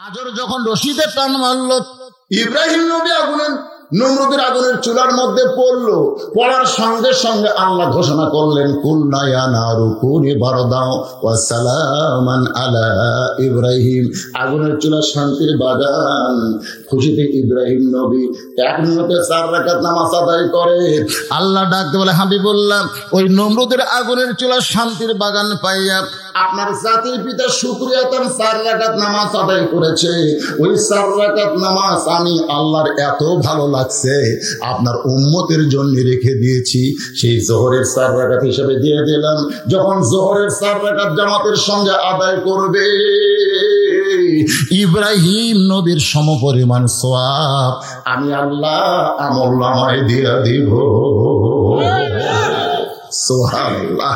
আজর যখন রশিদে টান মারল, ইব্রাহিম নবী আগুনের নমরুদের আগুনের চুলার মধ্যে পড়লো। পড়ার সঙ্গে সঙ্গে আল্লাহ ঘোষণা করলেন, কুলনা ইয়া নারু কুনি বারদাও ওয়া সালামান আলা ইব্রাহিম। আগুনের চুলা শান্তির বাগান। খুশিতে ইব্রাহিম নবী 1 মিনিটে 4 রাকাত নামাজ আদায় করে। আল্লাহ ডাকতে বলে, হাবিবুল্লাহ, ওই নমরুদের আগুনের চুলা শান্তির বাগান পাইয়া আপনার জাতির পিতা শুকরিয়া তার 4 রাকাত নামাজ আদায় করেছে। ওই 4 রাকাত নামাজ আমি আল্লাহর এত ভালো লাগছে, আপনার উম্মতের জন্য রেখে দিয়েছি। সেই জোহরের 4 রাকাত হিসেবে দিয়ে দিলাম। যখন জোহরের 4 রাকাত জামাতের সঙ্গে আদায় করবে, ইব্রাহিম নবীর সমপরিমাণ সওয়াব আমি আল্লাহ আমলনামায় দিয়ে দিব। সুবহানাল্লাহ।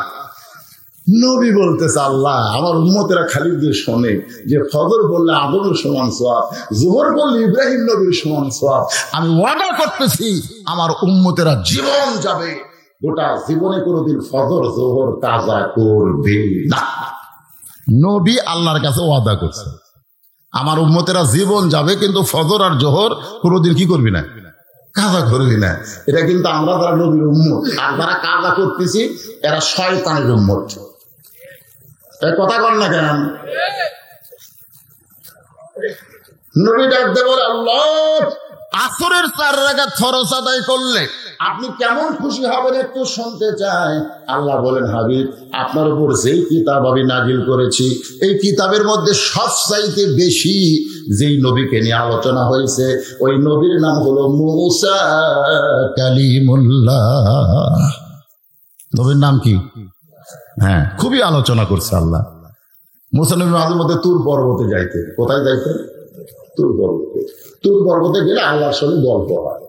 নবী বলতেছে, আল্লাহ আমার উম্মতেরা খালি দিয়ে শোনে যে ফজর বললে আদমের সমান সওয়াব, যোহর বললে ইব্রাহিম নবীর সমান সওয়াব। আমি ওয়াদা করতেছি আমার উম্মতেরা জীবন যাবে, গোটা জীবনে কোনোদিন ফজর যোহর কাজা করবে না। নবী আল্লাহর কাছে ওয়াদা করছে, আমার উম্মতেরা জীবন যাবে কিন্তু ফজর আর যোহর কোনোদিন কি করবি না, কাজা করবি না। এটা কিন্তু আমরা যারা নবীর উম্মত আর যারা কাজা করতেছি এরা শয়তানের উম্মত। কথা বল না কেন? নবী ডাকতে বলে, আল্লাহ আসরের 4 রাকাত ফরজ আদায় করলে আপনি কেমন খুশি হবেন একটু শুনতে চাই। আল্লাহ বলেন, হাবিব আপনার উপর যেই কিতাব আমি নাজিল করেছি, এই কিতাবের মধ্যে সবচাইতে বেশি যেই নবীকে নিয়ে আলোচনা হয়েছে, ওই নবীর নাম হলো মুসা কালিমুল্লাহ। নবীর নাম কি? হ্যাঁ, খুবই আলোচনা করছে আল্লাহ। মুসা নবী মাঝে মধ্যে তুর পর্বতে যাইতেন। কোথায় যাইতেন? তুর পর্বতে। তুর পর্বতে গেলে আল্লাহর সঙ্গে গল্প হয়।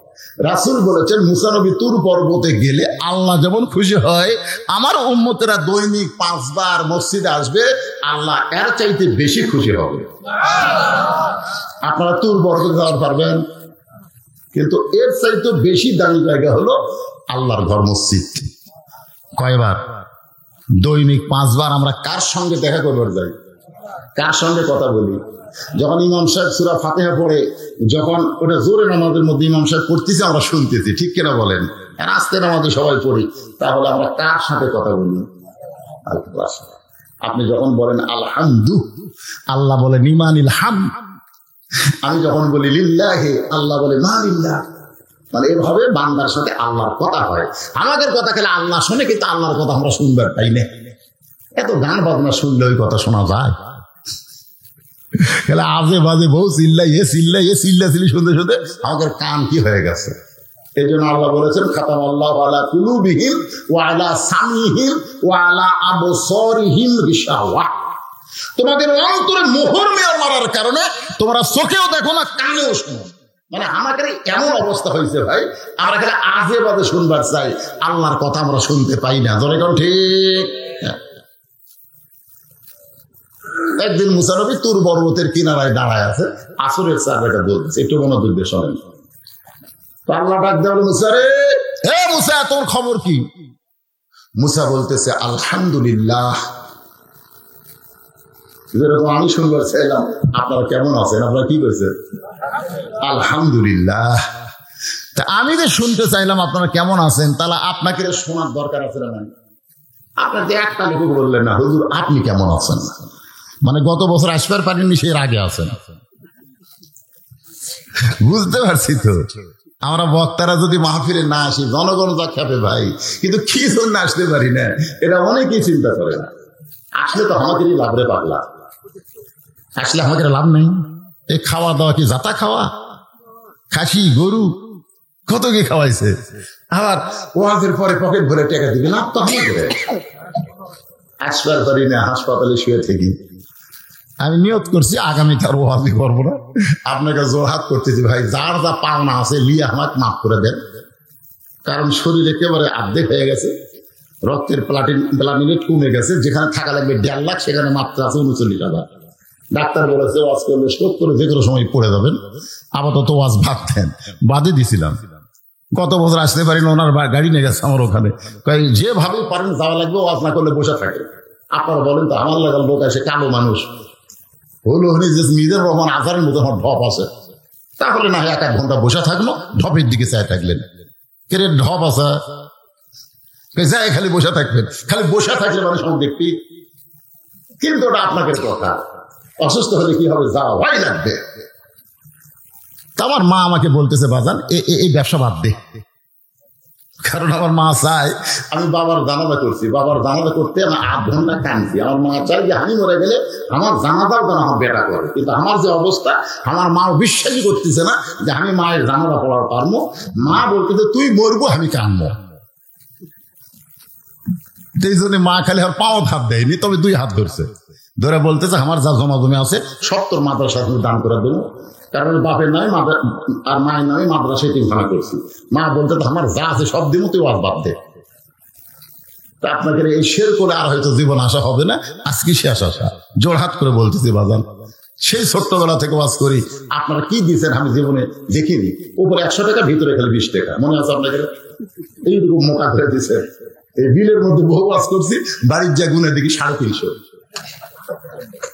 রাসূল বলেছেন, মুসা নবী তুর পর্বতে গেলে আল্লাহ যেমন খুশি হয়, আমার উম্মতেরা দৈনিক 5 বার মসজিদে আসবে, আল্লাহ এর চাইতে বেশি খুশি হবে। আপনারা তুর পর্বতে যাওয়ার পারবেন, কিন্তু এর চাইতে বেশি দামি জায়গা হলো আল্লাহর ঘর মসজিদ। কয়বার? দৈনিক 5 বার। আমরা কার সঙ্গে দেখা করবার যাই? কার সঙ্গে কথা বলি? যখন ইমাম সাহেব সূরা ফাতিহা পড়ে, যখন ওটা জোরে নামাজের মধ্যে ইমাম সাহেব পড়তেছে আমরা শুনতেছি, ঠিক কিনা বলেন? আস্তে নামাজে সবাই পড়ি, তাহলে আমরা কার সাথে কথা বলি? আল্লাহ। আপনি যখন বলেন আলহামদু, আল্লাহ বলে নিমানিল হাম। আমি যখন বলি লিল্লাহি, আল্লাহ বলে মা লিল্লাহ। মানে এভাবে বান্দার সাথে আল্লাহর কথা হয়। আমাদের কথা খেলে আল্লাহ শোনে, কিন্তু আল্লাহর কথা আমরা শুনবার পাই না। এত গান বাজনা শুনলে ওই কথা শোনা যায়? আজে বাজে বউ চিল্লাই চিল্লি শুনতে শুনতে আমাদের কান কি হয়ে গেছে। এই জন্য আল্লাহ বলেছেন, খাতামাল্লাহু আলা কুলুবিহিম ওয়া আলা সামিহিম ওয়া আলা আবসারিহিম গিশাওয়া। তোমাদের অন্তরে মোহর মারার কারণে তোমরা চোখেও দেখো না, কানেও শোনো। মানে আমাদের এমন অবস্থা হয়েছে ভাই, আমরা খালি আজে বাজে শুনবার চাই, আল্লাহর কথা আমরা শুনতে পাই না। ধরে কারণ ঠিক। একদিন মুসা নবী তুর পর্বতের কিনারায় দাঁড়ায় আছে, আসরের 4 রাকাত বলতেছে, একটু মনোযোগ দিয়ে শোনেন। আল্লাহ ডাক দেওয়া, মুসা রে, হে মুসা তোর খবর কি? মুসা বলতেছে আলহামদুলিল্লাহ। যেরকম আমি শুনবার চাইলাম, আপনারা কেমন আছেন? আপনারা কি করছেন? আলহামদুলিল্লাহ। তা আমি যে শুনতে চাইলাম আপনারা কেমন আছেন, তাহলে আপনাকে শোনার দরকার আছে না? আপনার যে একটা লোক বললেন না, হুজুর আপনি কেমন আছেন, মানে গত বছর আসবার পারেননি, সে আগে আছেন। বুঝতে পারছি তো, আমরা বক্তারা যদি মাহফিলে না আসি, জনগণ যা খাবে ভাই, কিন্তু কি জন্য আসতে পারি না এটা অনেকেই চিন্তা করে না। আসলে তো আমাদেরই লাভ রে পাগলা, আসলে আমাদের লাভ নেই। এই খাওয়া দাওয়া কি যাতা খাওয়া? খাসি গরু কত কি খাওয়াইছে, আবার ওয়াজের পরে পকেট ভরে টাকা দিবে, লাভ তো আমাদের। আসবার পারি না, হাসপাতালে শুয়ে থাকি। আমি নিয়ত করছি আগামীকাল ওয়াজি করবো না, আপনাকে জোরহাত করতেছি ভাই, যার যা পাওনা আছে লিয়ে আমাকে মাফ করে দেন। কারণ শরীর একেবারে অর্ধেক হয়ে গেছে, রক্তের প্লাটিনেট কমে গেছে। যেখানে থাকা লাগবে 1.5 লাখ, সেখানে মাত্র আছে 39,000। ডাক্তার বলেছে ওয়াজ করলে স্ট্রোক করে যে কোনো সময় পড়ে যাবেন। আপাতত ওয়াজ ভাবতেন, বাদে দিছিলাম। গত বছর আসতে পারিনি, ওনার গাড়ি নিয়ে গেছে আমার ওখানে। যেভাবে পারেন যাওয়া লাগবে, ওয়াজ না করলে বসে থাকে। আপনারা বলেন তো, আমার লাগার লোক আসে কালো মানুষ, হলো নিজের রহমান আজারের মতো আমার ঢপ আছে, তাহলে না 1-1 ঘন্টা বসে থাকলো, ঢপের দিকে চাই থাকলেন, কেরে ঢপ আছে যাই খালি বসে থাকবেন, খালি বসে থাকলে মানে সব দেখবি। কিন্তু ওটা আপনাকে কথা, অসুস্থ হলে কি হবে, যাওয়া ভাই লাগবে। আমার মা আমাকে বলতেছে বাজান এই ব্যবসা বাদ দে, কারণ আমার মা চায়, আমি বাবার জানাজা করছি, বাবার জানাজা করতে আমি 8 ঘন্টা কাঁদছি। আমার মা চাই যে আমি মরে গেলে আমার জানাজাও যেন আমার বেটা করে, কিন্তু আমার যে অবস্থা, আমার মা বিশ্বাসই করতেছে না যে আমি মায়ের জানাজা পড়ার পারবো। মা বলতেছে তুই মরবো আমি কাঁদবো। এই জন্য মা খালি আর পাও হাত দেয়নি, তবে 2 হাত ধরছে, ধরে বলতেছে আমার যা জমা জমি আছে সব তোর মাদ্রাসা দান করে দেবো, কারণ বাপের নামে আর মায়ের নামে মাদ্রাসা এতিমখানা করছি। মা বলতে আমার যা আছে সব দিব, তুই ওয়াজ বাদ দে। তা আপনাকে এই শের করে আর হয়তো জীবন আসা হবে না, আজকে শেষ আসা। জোড়হাত করে বলতেছি বাজান, সেই ছোট্টবেলা থেকে ওয়াজ করি, আপনারা কি দিয়েছেন আমি জীবনে দেখিনি। উপরে 100 টাকা, ভিতরে খালি 20 টাকা, মনে আছে আপনাকে? এইরকম মোটা করে দিচ্ছে। এই বিলের মধ্যে বহু ওয়াজ করছি, বাড়ির যা গুনে দেখি 350,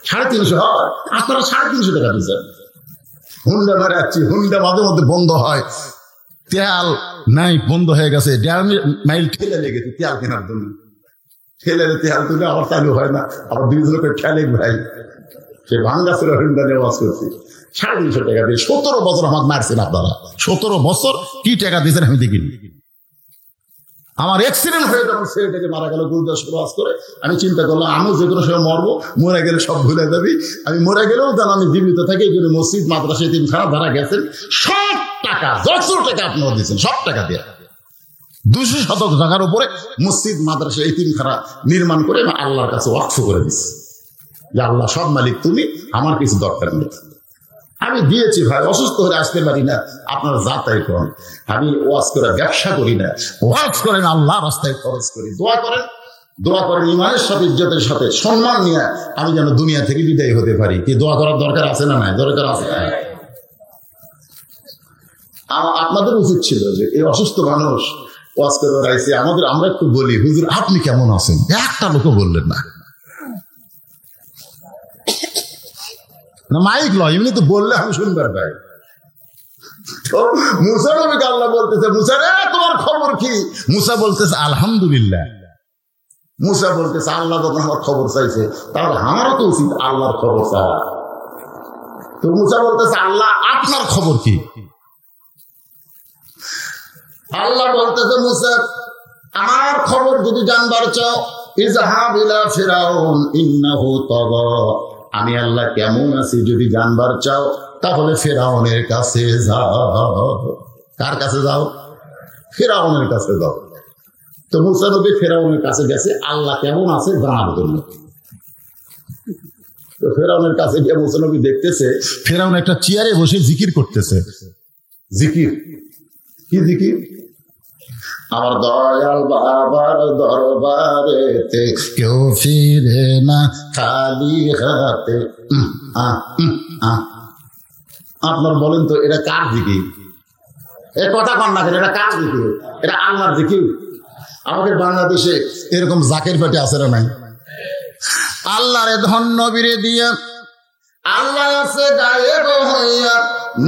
350 হয়, আপনারা 350 টাকা দিচ্ছেন। হুন্ডা ধরে যাচ্ছি, হুন্ডা মাঝে মধ্যে বন্ধ হয়, তেল নাই, বন্ধ হয়ে গেছে, 1.5 মাইল ঠেলে লেগেছে তেল কেনার জন্য, ঠেলে তেল তুলে আবার চালু হয় না, আবার 2 লোকের ঠেলে ভাই, সে ভাঙ্গা ছিল হুন্ডা নিয়ে ওয়াজ করছি 350 টাকা দিয়ে। 17 বছর আমার মারছেন আপনারা, 17 বছর কি টাকা দিয়েছেন আমি দেখিনি। আমার অ্যাক্সিডেন্ট হয়ে যখন ছেলেটাকে মারা গেল গুরুদাস ওয়াজ করে, আমি চিন্তা করলাম আমিও যে কোনো সময় মরবো, মরে গেলে সব ভুলে যাবি, আমি মরে গেলেও যেন আমি জীবিত থাকি। এই জন্য মসজিদ মাদ্রাসা এতিমখানা যারা গেছেন সব টাকা, যত টাকা আপনারা দিয়েছেন সব টাকা দিয়ে 200 শতক জায়গার উপরে মসজিদ মাদ্রাসা এতিমখানা নির্মাণ করে আমি আল্লাহর কাছে ওয়াকফ করে দিচ্ছি যে আল্লাহ সব মালিক তুমি, আমার কিছু দরকার নেই। আমি দিয়েছি ভাই, অসুস্থ হলে আসতে পারি না, আপনারা যা তাই করেন। আমি ওয়াজ করে ব্যবসা করি না, ওয়াজ করেন আল্লাহ রাস্তায় খরচ করি। দোয়া করেন, দোয়া করেন ইমানের সাথে, ইজ্জতের সাথে, সম্মান নিয়ে আমি যেন দুনিয়া থেকে বিদায় হতে পারি। কি দোয়া করার দরকার আছে না নাই? দরকার আছে। আপনাদের উচিত ছিল যে এই অসুস্থ মানুষ ওয়াজ করে রাইছে, আমরা একটু বলি হুজুর আপনি কেমন আছেন, একটা লোকও বললেন না। মাইক লয়, এমনি তো বললে আমি শুনবার পাই। তো মুসা নবীকে আল্লাহ বলতেছে, মুসা রে তোমার খবর কি? মুসা বলতেছে আলহামদুলিল্লাহ। মুসা বলতেছে আল্লাহ যখন আমার খবর চাইছে, তাহলে আমারও তো উচিত আল্লাহর খবর চাওয়া। তো মুসা বলতেছে আল্লাহ আপনার খবর কি? আল্লাহ বলতেছে মুসা আমার খবর যদি জানবার চাও, ইযহাব ইলা ফিরাউন ইন্নাহু তাগা, আমি আল্লাহ কেমন আছি যদি জানবার চাও তাহলে ফেরাউনের কাছে যাও। কার কাছে যাও? ফেরাউনের কাছে যাও। তো মুসা নবী ফেরাউনের কাছে গেছে আল্লাহ কেমন আছে জানার জন্য। তো ফেরাউনের কাছে গিয়ে মুসা নবী দেখতেছে ফেরাউন একটা চেয়ারে বসে জিকির করতেছে। জিকির কি জিকির? আমার দয়াল বাবার দরবারেতে কেউ ফিরে না খালি হাতে। আপনার বলেন তো এটা কার জিকির? এ কথা কন না, এটা কার জিকির? এটা আল্লাহর জিকির। আমাদের বাংলাদেশে এরকম জাকের পেটে আছে না নাই? আল্লাহরে ধন নবীরে দিয়া, আল্লাহ আছে গায়ে হইয়া,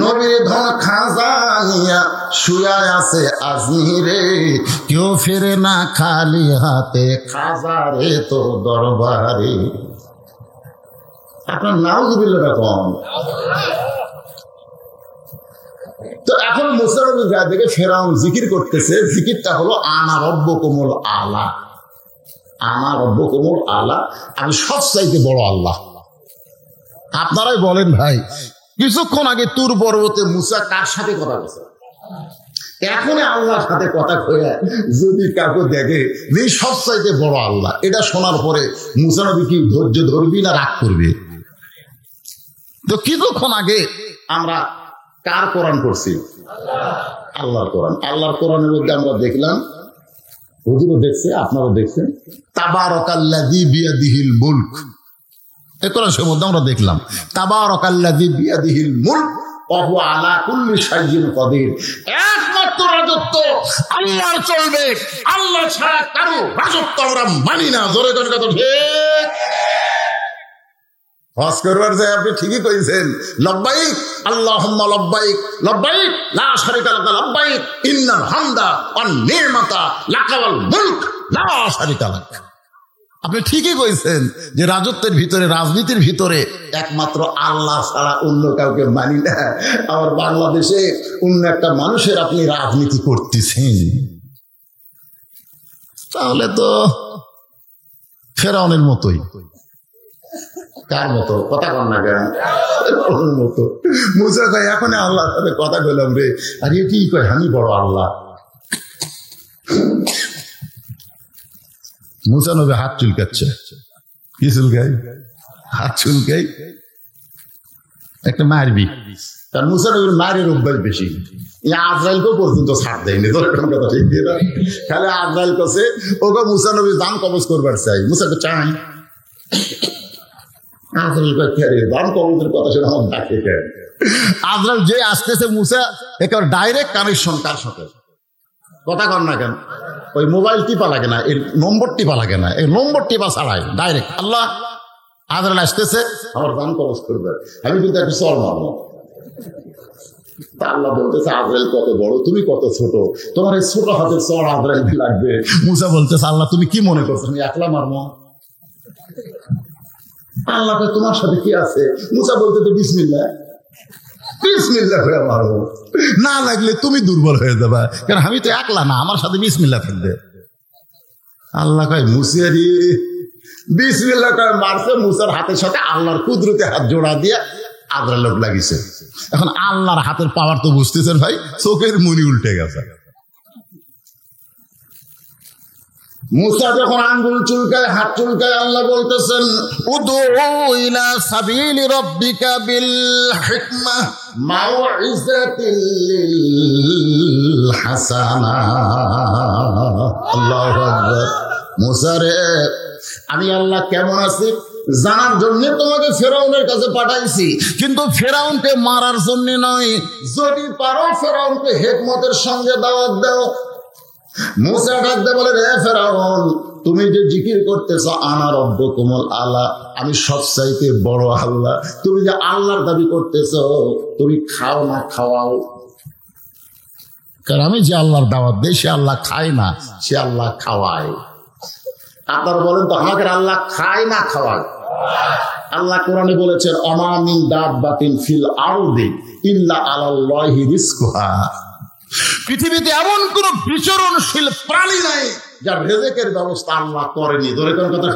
নবীর ধন খাজা নিয়া, শুয়া আছে আজমিরে কেউ ফেরে না খালি হাতে, খাজারে তো দরবারে। আপনার নাউজুবিল্লাহ কম। তো এখন মুসা নবী যা দেখে ফেরাউন জিকির করতেছে, জিকিরটা হলো আনা রব্বুকুমুল আলা। আনা রব্বুকুমুল আলা, আমি সবচাইতে বড় আল্লাহ। আপনারাই বলেন ভাই, কিছুক্ষণ আগে তুর পর্বতে মুসা কার সাথে কথা বলছে? এখন আল্লাহর সাথে কথা কয়ে যদি কাউকে দেখে যে সবচাইতে বড় আল্লাহ, এটা শোনার পরে মুসা নবী কি ধৈর্য ধরবি না রাগ করবে? তো কিছুক্ষণ আগে আমরা কার কোরআন করছি? আল্লাহর কোরআন। আল্লাহর কোরআনের মধ্যে আমরা দেখলাম, হুজুরও দেখছে, আপনারাও দেখছেন, তাবারাকাল্লাযী বিয়াদিহিল মুলক। এই কোরআনের মধ্যে আমরা দেখলাম তাবারাকাল্লাযী বিয়াদিহিল মুলক ওয়া হুয়া আলা কুল্লি শাইইন কাদির। একমাত্র রাজত্ব আল্লাহর চলবে, আল্লাহ ছাড়া কারো রাজত্ব আমরা মানি না। জোরে জোরে কথা ঠিক। হজ করবার যায় আপনি ঠিকই কইছেন, লব্বাইক আল্লাহুম্মা লব্বাইক লব্বাইক লা শারিকা লাকা লব্বাইক ইন্নাল হামদা ওয়ান নি'মাতা লাকা ওয়াল মুলক লা শারিকা লাক। আপনি ঠিকই কইছেন যে রাজত্বের ভিতরে, রাজনীতির ভিতরে একমাত্র আল্লাহ ছাড়া অন্য কাউকে মানি না। আবার বাংলাদেশে অন্য একটা মানুষের আপনি রাজনীতি করতেছেন, তাহলে তো ফেরাউনের মতোই। কার মতো? কথা কন না কেন? ওর মতো। মুসা কয় এখন আল্লাহর সাথে কথা বললাম রে, আর এটি কয় আমি বড় আল্লাহ। মুসা নবী হাত চুলকাচ্ছে। কি চুলকাই? হাত চুলকাই। একটা মারবি, কারণ মুসা নবীর মারের অভ্যাস বেশি। আজরাইলকেও পর্যন্ত ছাড় দেয়নি, কথা ঠিক দিয়ে না। খালি আজরাইল কাছে ওকে মুসা নবীর দান কবজ করবার চাই, মুসাকে চাই। আজরাইল যে আসতেছে মুসা একেবারে ডাইরেক্ট কানেকশন কার সাথে? কথা কর না কেন? ওই মোবাইল টিপা লাগে না, এর নম্বর টিপা লাগে না, এই নম্বর টিপা ছাড়াই ডাইরেক্ট আল্লাহ আজরাইল আসতেছে আমার দান কবজ করবে, আমি কিন্তু একটা চর মারব। আল্লাহ বলতেছে আজরাইল কত বড়, তুমি কত ছোট, তোমার এই ছোট হাতের চর আজরাইল লাগবে। মুসা বলতেছে আল্লাহ তুমি কি মনে করছো আমি একলা মারবো? আল্লাহ তোমার সাথে কি আছে? মুসা বলতে বিসমিল্লাহ, বিসমিল্লাহ হয়ে মারবো, না লাগলে তুমি দুর্বল হয়ে যাবা, কারণ আমি তো একলা না, আমার সাথে বিসমিল্লাহ থাকবে। আল্লাহ কয় মুসারি বিসমিল্লাহ কয় মারছে, মুসার হাতের সাথে আল্লাহর কুদরতে হাত জোড়া দিয়ে আজরাইল লোক লাগিয়েছে। এখন আল্লাহর হাতের পাওয়ার তো বুঝতেছেন ভাই, চোখের মুনি উল্টে গেছে। মুসা যখন আঙ্গুল চুলকায়, হাত চুলকায়, আল্লাহ বলতেছেন উদউ ইলা সাবিলি রাব্বিকা বিল হিকমা মাউইযাতিল হাসানা। আল্লাহু আকবার। মুসা রে, আমি আল্লাহ কেমন আছি জানার জন্য তোমাকে ফেরাউনের কাছে পাঠাইছি, কিন্তু ফেরাউনকে মারার জন্য নয়। যদি পারো ফেরাউনকে হিকমতের সঙ্গে দাওয়াত দাও। মুসা ডাকতে বলে রে ফেরাউন, তুমি যে জিকির করতেছ আনা রব্বুকুমুল আলা, আমি সবচাইতে বড় আল্লাহ, তুমি যে আল্লাহর দাবি করতেছ, তুমি খাও না খাওয়াও? কারণ আমি যে আল্লাহর দাওয়াত দেই সে আল্লাহ খায় না, সে আল্লাহ খাওয়ায়। আপনারা বলেন তো আমাদের আল্লাহ খায় না খাওয়ায়? আল্লাহ কোরআনে বলেছেন অমা মিন দাব্বাতিন ফিল আরদি ইল্লা আলাল্লাহি রিজকুহা। পৃথিবীতে এমন কোন বিচরণশীল প্রাণী নাই যার রিজেকের ব্যবস্থা আল্লাহ করেনি। ধরে কোন কথা?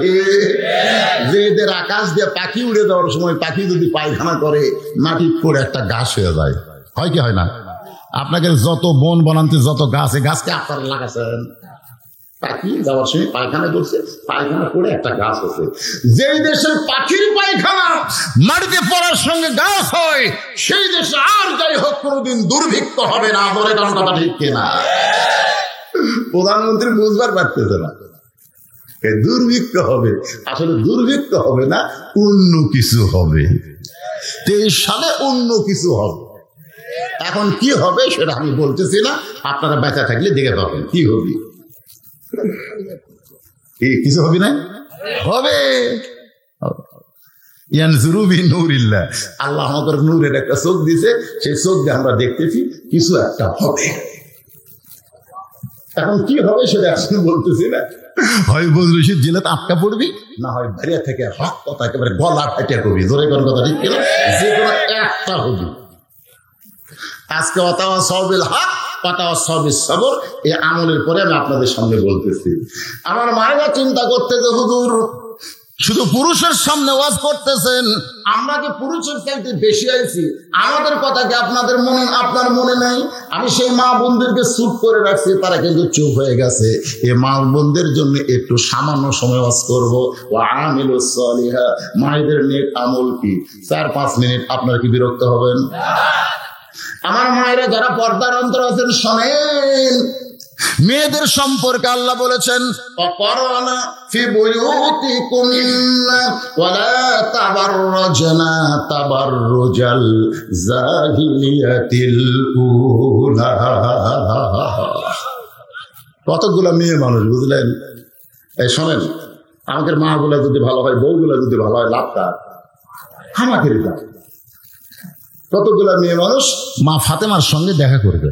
যে এদের আকাশ দিয়ে পাখি উড়ে যাওয়ার সময় পাখি যদি পায়খানা করে মাটি পড়ে একটা গাছ হয়ে যায়, হয় কি হয় না? আপনাকে যত বন বনান্তে যত গাছ, গাছকে আপনারা লাগাচ্ছেন, পাখি যাওয়ার সময় পায়খানা করছে, পায়খানা করে একটা গাছ হচ্ছে। যেই দেশের পাখির পায়খানা মাটিতে পড়ার সঙ্গে গাছ হয়, সেই দেশে আর যাই হোক কোনোদিন দুর্ভিক্ষ হবে না। বলে কারণ কথা ঠিক কিনা? প্রধানমন্ত্রী বুঝবার পারতেছে না, দুর্ভিক্ষ হবে। আসলে দুর্ভিক্ষ হবে না, অন্য কিছু হবে। 23 সালে অন্য কিছু হবে। এখন কি হবে সেটা আমি বলতেছি না, আপনারা বেঁচে থাকলে দেখে পাবেন কি হবে। কিছু হবে না? হবে। আল্লাহ আমাদের নূরের একটা চোখ দিছে, সেই চোখ দিয়ে আমরা দেখতেছি কিছু একটা হবে। এখন কি হবে সেটা আসলে বলতেছি না। হয় বজরুশিদ জেলাতে আটকা পড়বি, না হয় বাইরে থেকে হক কথা একেবারে গলা ফাটিয়ে করবি। ধরে কোন কথা ঠিক কিনা? যে কোনো একটা হবে। আজকে অতাওয়া সওবিল হক অতাওয়া সওবিস সবর, এই আমলের পরে আমি আপনাদের সামনে বলতেছি। আমার মায়েরা চিন্তা করতে যে হুজুর শুধু পুরুষের সামনে ওয়াজ করতেছেন, আমরা কি পুরুষের চাইতে বেশি আইছি? আমাদের কথা কি আপনাদের মনে, আপনার মনে নাই? আমি সেই মা বোনদেরকে চুপ করে রাখছি, তারা কিন্তু চুপ হয়ে গেছে। এই মা বোনদের জন্য একটু সামান্য সময় ওয়াজ করবো। ও আমিলুস সালিহা, মায়েদের নেক আমল কি 4-5 মিনিট। আপনারা কি বিরক্ত হবেন? আমার মায়েরা যারা পর্দার অন্তর আছেন শোনেন, মেয়েদের সম্পর্কে আল্লাহ বলেছেন অকরনা ফি বুয়ুতিকুন্না ওয়ালা তাবাররাজনা তাবাররুজাল জাহিলিয়াতিল উলা। কতগুলো মেয়ে মানুষ, বুঝলেন? এই শোনেন, আমাদের মা গুলা যদি ভালো হয়, বউ গুলা যদি ভালো হয়, লাভ কার? হামাকেরি দাম। কতগুলো মেয়ে মানুষ মা ফাতেমার সঙ্গে দেখা করবে,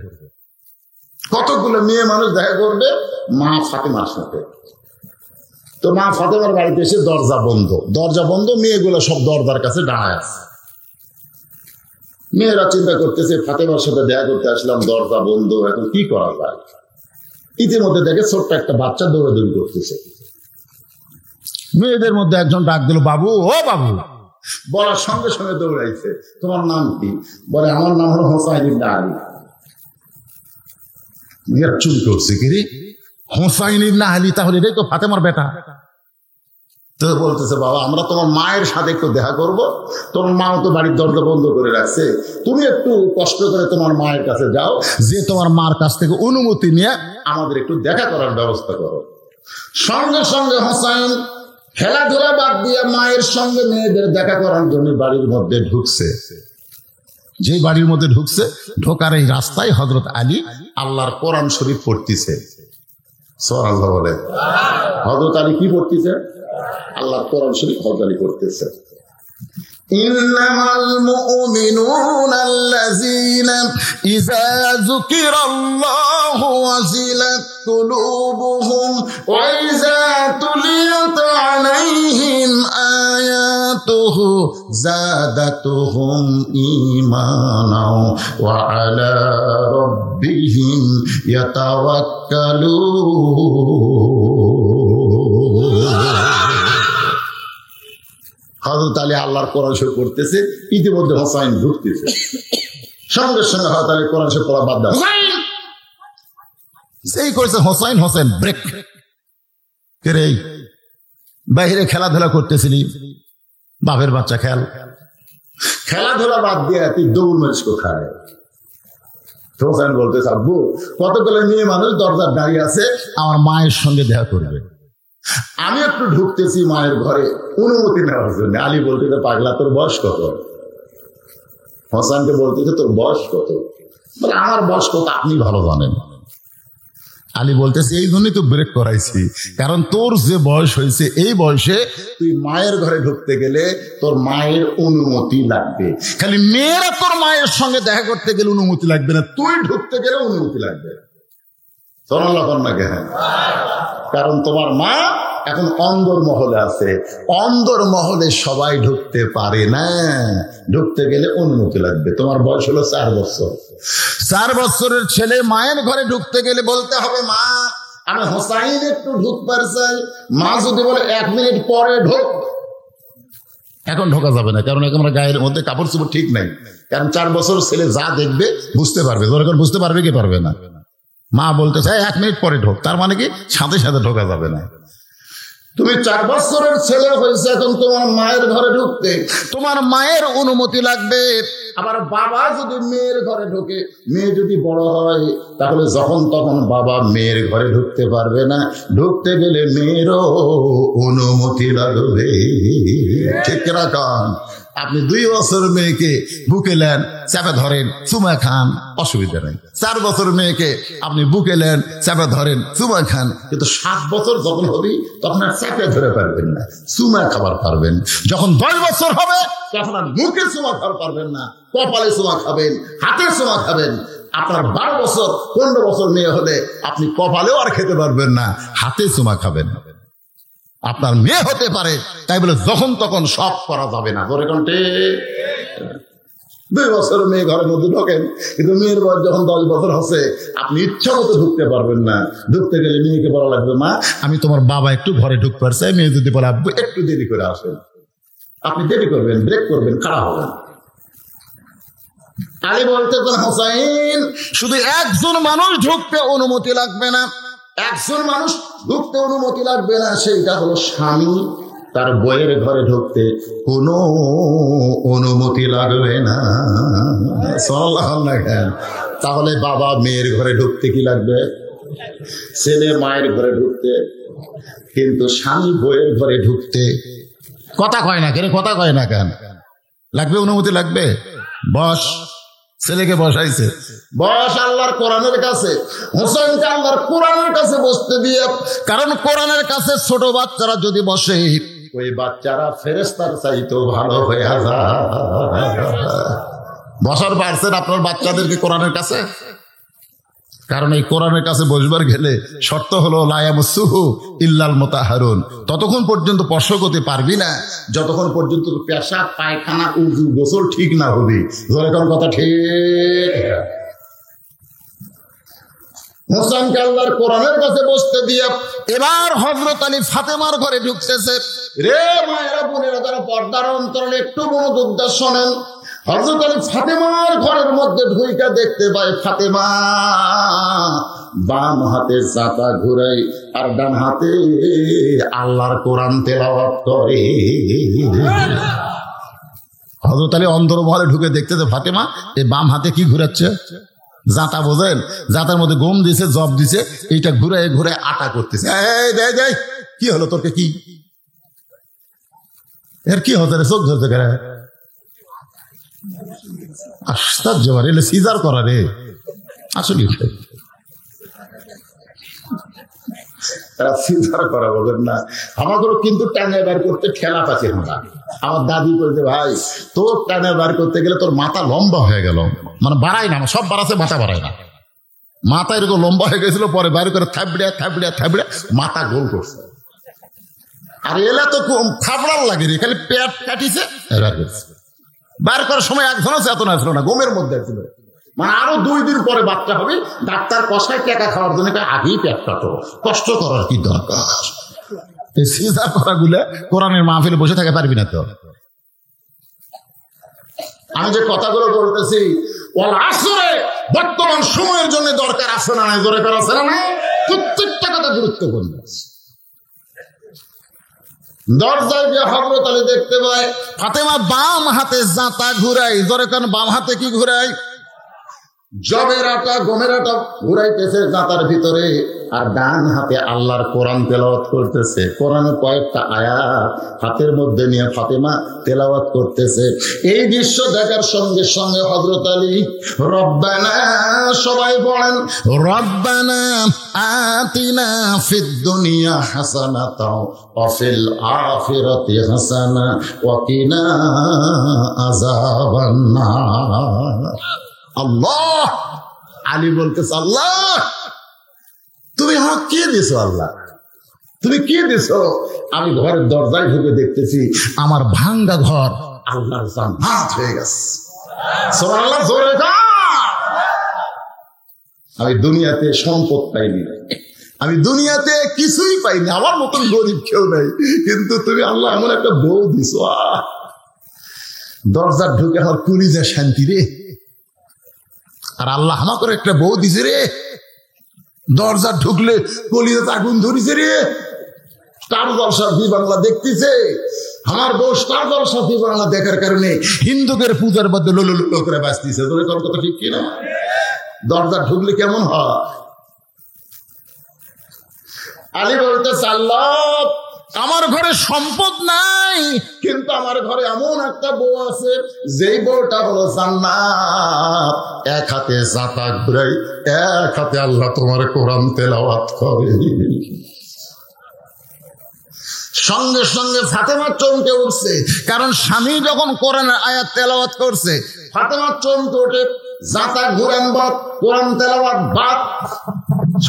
কতগুলো মেয়ে মানুষ দেখা করবে মা ফাতেমার সাথে। তো মা ফাতেমার বাড়িতে এসে দরজা বন্ধ, মেয়েগুলো সব দরজার কাছে দাঁড়ায় আছে। মেয়েরা চিন্তা করতেছে ফাতেমার সাথে দেখা করতে আসলাম, দরজা বন্ধ, এখন কি করা যায়। ইতিমধ্যে দেখে ছোট্ট একটা বাচ্চা দৌড়াদৌড়ি করতেছে। মেয়েদের মধ্যে একজন ডাক দিল, বাবু, ও বাবু। বলার সঙ্গে সঙ্গে দৌড়াইছে, তোমার নাম কি? বলে, আমার নাম হলো হোসাইন ইবনে আলী। চুরি করছে কি রে, হোসাইন ইবনে আলী, তাহলে এটাই তো ফাতেমার বেটা। তো বলতেছে, বাবা, আমরা তোমার মায়ের সাথে একটু দেখা করব, তোমার মাও তো বাড়ির দরজা বন্ধ করে রাখছে, তুমি একটু কষ্ট করে তোমার মায়ের কাছে যাও, যে তোমার মার কাছ থেকে অনুমতি নিয়ে আমাদের একটু দেখা করার ব্যবস্থা করো। সঙ্গে সঙ্গে হোসাইন খেলাধুলা বাদ দিয়ে মায়ের সঙ্গে মেয়েদের দেখা করার জন্য বাড়ির মধ্যে ঢুকছে। যে বাড়ির মধ্যে ঢুকছে, ঢোকার এই রাস্তায় হযরত আলী আল্লাহর কোরআন শরীফ পড়তেছে। সুবহানাল্লাহ বলে। হযরত আলী কি পড়তেছে? আল্লাহর কোরআন শরীফ হযরত আলী পড়তেছে। ইন্নামাল মুমিনুনা আল্লাযীনা ইযা যুকিরাল্লাহু ওয়াজিলাত কুলুবুহুম ওয়া ইযা তুলিয়াত আলাইহিম আয়াতুহু যাদাতুহুম ঈমানাও ওয়া আলা রাব্বিহিম ইয়াতাওয়াক্কালুন। হযরত আলী আল্লাহর কোরআন শরীফ পড়তেছে, ইতিমধ্যে হোসাইন ঢুকতেছে। সঙ্গে সঙ্গে হযরত আলী কোরআন শরীফ পড়া বাদ দেয়। সেই করেছে হোসাইন, হোসেন ব্রেক করে বাইরে খেলাধুলা করতেছিলি, বাপের বাচ্চা খেলাধুলা বাদ দিয়ে তুই দৌড় মারিস কোথায়? হোসেন বলতেছে, আব্বু, কতগুলো মেয়ে মানুষ দরজার দাঁড়িয়ে আছে, আমার মায়ের সঙ্গে দেখা করবে, আমি একটু ঢুকতেছি মায়ের ঘরে অনুমতি নেওয়ার জন্য। আলী বলতেছে, পাগলা, তোর বয়স কত? হোসেনকে বলতেছে, তোর বয়স কত? বলে, আমার বয়স কত আপনি ভালো জানেন। আলী বলতেছে, এই জন্যই তো ব্রেক করাইছি, কারণ তোর যে বয়স হয়েছে, এই বয়সে তুই মায়ের ঘরে ঢুকতে গেলে তোর মায়ের অনুমতি লাগবে। খালি মেয়েরা তোর মায়ের সঙ্গে দেখা করতে গেলে অনুমতি লাগবে না, তুই ঢুকতে গেলে অনুমতি লাগবে। কারণ তোমার মা এখন অন্দর মহলে আছে, অন্দর মহলে সবাই ঢুকতে পারে না, ঢুকতে গেলে অনুমতি লাগবে। তোমার বয়স হলো 4 বছর, 4 বছরের ছেলে মায়ের ঘরে ঢুকতে গেলে বলতে হবে, মা, আমি হোসাইন একটু ঢুকবার চাই। মা যদি বলে 1 মিনিট পরে ঢোক, এখন ঢোকা যাবে না, কারণ এখন আমরা গায়ের মধ্যে কাপড় চোপড় ঠিক নাই। কারণ 4 বছর ছেলে যা দেখবে বুঝতে পারবে, এখন বুঝতে পারবে কি পারবে না। মা বলতে চায় 1 মিনিট পরে ঢোক, তার মানে কি সাথে সাথে ঢোকা যাবে না। তুমি 4 বছরের ছেলে হয়েছে, এখন তোমার মায়ের ঘরে ঢুকতে তোমার মায়ের অনুমতি লাগবে। আবার বাবা যদি মেয়ের ঘরে ঢোকে, মেয়ে যদি বড় হয়, তাহলে যখন তখন বাবা মেয়ের ঘরে ঢুকতে পারবে না, ঢুকতে গেলে মেয়েরও অনুমতি লাগবে। ঠিক রাখান। আপনি 2 বছর মেয়েকে বুকে নেন, চাপে ধরেন, চুমা খান, অসুবিধা নেই। 4 বছর মেয়েকে আপনি বুকে নেন, চাপে ধরেন, চুমা খান। কিন্তু 7 বছর যখন হবে, তখন আর চাপে ধরে পারবেন না, চুমা খাবার পারবেন। যখন 10 বছর হবে, তখন আর মুখে চুমা খাবার পারবেন না, কপালে চুমা খাবেন, হাতে চুমা খাবেন। আপনার 12 বছর 15 বছর মেয়ে হলে আপনি কপালেও আর খেতে পারবেন না, হাতে চুমা খাবেন। আপনার মেয়ে হতে পারে, তাই বলে যখন তখন সব করা যাবে না। ধরে কণ্ঠে 2 বছর মেয়ে ঘরের মধ্যে ঢোকেন, কিন্তু মেয়ের বয়স যখন 10 বছর হচ্ছে, আপনি ইচ্ছা মতো ঢুকতে পারবেন না। ঢুকতে গেলে মেয়েকে বলা লাগবে, মা, আমি তোমার বাবা একটু ঘরে ঢুকতে চাই। মেয়ে যদি বলে, আব্বু একটু দেরি করে আসেন, আপনি দেরি করবেন, ব্রেক করবেন, খাড়া হবেন। আলী বলতে, হোসাইন, শুধু একজন মানুষ ঢুকতে অনুমতি লাগবে না, একজন মানুষ ঢুকতে অনুমতি লাগবে না, সেইটা হলো স্বামী। তার বইয়ের ঘরে ঢুকতে কোনো অনুমতি লাগবে না। তাহলে বাবা মেয়ের ঘরে ঢুকতে কি লাগবে? ছেলে মায়ের ঘরে ঢুকতে, কিন্তু স্বামী বইয়ের ঘরে ঢুকতে কথা কয় না কেন? কথা কয় না কেন? লাগবে, অনুমতি লাগবে। বস, ছেলেকে বসাইছে, বস আল্লাহর কোরআনের কাছে। হোসেনকে আল্লাহর কোরআনের কাছে বসতে দিয়ে, কারণ কোরআনের কাছে ছোট বাচ্চারা যদি বসে, ওই বাচ্চারা ফেরেশতার চাইতো ভালো হয়ে যায়। বসার পারছেন আপনার বাচ্চাদেরকে কোরআনের কাছে? কারণ এই কোরআনের কাছে বসবার গেলে শর্ত হলো লা ইয়ামাসসুহু ইল্লাল মুতাহহারুন। ততক্ষণ পর্যন্ত স্পর্শ করতে পারবি না যতক্ষণ পর্যন্ত পেশাব পায়খানা উযু গোসল ঠিক না হবে। যেরকম কথা ঠিক। হোসেনকে আল্লাহর কোরআনের কাছে বসতে দিয়ে এবার হযরত আলী ফাতেমার ঘরে ঢুকতেছে। রে মায়েরা বোনেরা, যারা পর্দার অন্তরালে একটু মনোযোগ দিয়ে শোনেন। হযরত আলী ফাতেমার ঘরের মধ্যে ঢুইকা দেখতে পায় ফাতেমা বাম হাতে জাতা ঘুরাই আর ডান হাতে আল্লাহর কোরআন তেলাওয়াত করে। হযরত আলী অন্তর্মহলে ঢুকে দেখতেছে ফাতেমা এই বাম হাতে কি ঘুরাচ্ছে? জাতা, বোঝেন? জাতার মধ্যে গম দিছে, জব দিছে, এইটা ঘুরে ঘুরে আটা করতেছে। কি হলো তোরকে? কি এর কি হতে রে? চোখ ধরতে গেলে আশ্চর্য, এলে সিজার করা রে। আসলে সিজার করা বলেন না, আমাদেরও কিন্তু টানে বার করতে ঠেলা পাচ্ছে। আমার দাদি বলতে, ভাই তোর টানে বার করতে গেলে তোর মাথা লম্বা হয়ে গেল, মানে বাড়াই না, সব বাড়াচ্ছে, মাথা বাড়ায় না। মাথা এরকম লম্বা হয়ে গেছিল, পরে বাইরে করে থাবড়িয়া থাবড়িয়া থাবড়িয়া মাথা গোল করছে। আর এলা তো থাবড়ার লাগে রে, খালি পেট কাটিছে, বার করার সময় একজন আছে, এত না ছিল না, গমের মধ্যে ছিল। মানে আরো 2 দিন পরে বাচ্চা হবে। ডাক্তার কষায় টাকা খাওয়ার জন্য আগেই পেট কাটো, কষ্ট করার কি দরকার? এই সিজার করা গুলা কোরআনের মাহফিলে বসে থাকতে পারবি না তো। আমি যে কথাগুলো বলতেছি ওয়াল আসরে বর্তমান সময়ের জন্য দরকার আছে না নাই? দরকার আছে না নাই? প্রত্যেকটা কথা গুরুত্বপূর্ণ। দরজায় গিয়ে হযরত আলী দেখতে পায় ফাতেমা বাম হাতে জাতা ঘুরাই। দরকার বাম হাতে কি ঘুরাই? জবের আটা, গমের আটা ঘুরাইতেছে জাতার ভিতরে, আর ডান হাতে আল্লাহর কোরআন তেলাওয়াত করতেছে। কোরআনের কয়েকটা আয়াত হাতের মধ্যে নিয়ে ফাতেমা তেলাওয়াত করতেছে। এই দৃশ্য দেখার সঙ্গে সঙ্গে হযরত আলী রব্বানা, সবাই বলেন রব্বানা আতিনা ফিদ দুনিয়া হাসানাতাও ওয়া ফিল আখিরাতি হাসানা ওয়া কিনা আযাবান নার। আল্লাহ, আলী বলতেছে আল্লাহ তুমি আমাকে কি দিছো? আল্লাহ তুমি কি দিছো? আমি ঘরের দরজায় ঢুকে দেখতেছি আমার ভাঙ্গা ঘর আল্লাহর জান্নাত হয়ে গেছে। সুবহানাল্লাহ, জোরে বল। আমি দুনিয়াতে সম্পদ পাইনি, আমি দুনিয়াতে কিছুই পাইনি, আমার মতন গরিব কেউ নাই, কিন্তু তুমি আল্লাহ এমন একটা বউ দিছো। দরজার ঢুকে আমার কলিজা শান্তি রে। আর আল্লাহ আমাকে একটা বউ দিছে রে, দরজা ঢুকলে কলিজাতে আগুন ধরিছে রে। স্টার জলসা জি বাংলা দেখতেছে, আমার বউ স্টার জলসা জি বাংলা দেখার কারণে হিন্দুদের পূজার মধ্যে লোলো লোলো করে বাঁচতেছে। তোর কথা ঠিক কিনা? দরজা ঢুকলে কেমন হয়? আলী বলতেছে আল্লাহ আমার ঘরে সম্পদ নাই, কিন্তু আমার ঘরে এমন একটা বউ আছে যেই বউটা হলো জান্নাত। এক হাতে জাতা ঘুরাই, এক হাতে আল্লাহ তোমার কোরআন তেলাওয়াত করে। সঙ্গে সঙ্গে ফাতেমা চমকে উঠছে, কারণ স্বামী যখন কোরআনের আয়াত তেলাওয়াত করছে, ফাতেমা চমকে ওঠে। জাতা ঘুরান বাদ, কোরআন তেলাওয়াত বাদ।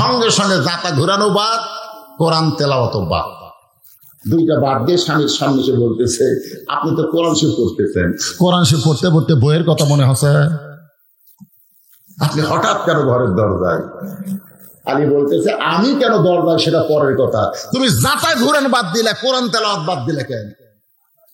সঙ্গে সঙ্গে জাতা ঘুরানো বাদ, কোরআন তেলাওয়াত বাদ। দুইটা বাদ দিয়ে স্বামীর সামনে এসে বলতেছে আপনি তো কোরআন শরীফ পড়তেছেন, কোরআন শরীফ পড়তে পড়তে বইয়ের কথা মনে হচ্ছে, আপনি হঠাৎ কেন ঘরের দরজায়? আলী বলতেছে আমি কেন দরজায় সেটা পরের কথা, তুমি জাতা ঘুরান বাদ দিলে, কোরআন তেলাওয়াত বাদ দিলে কেন?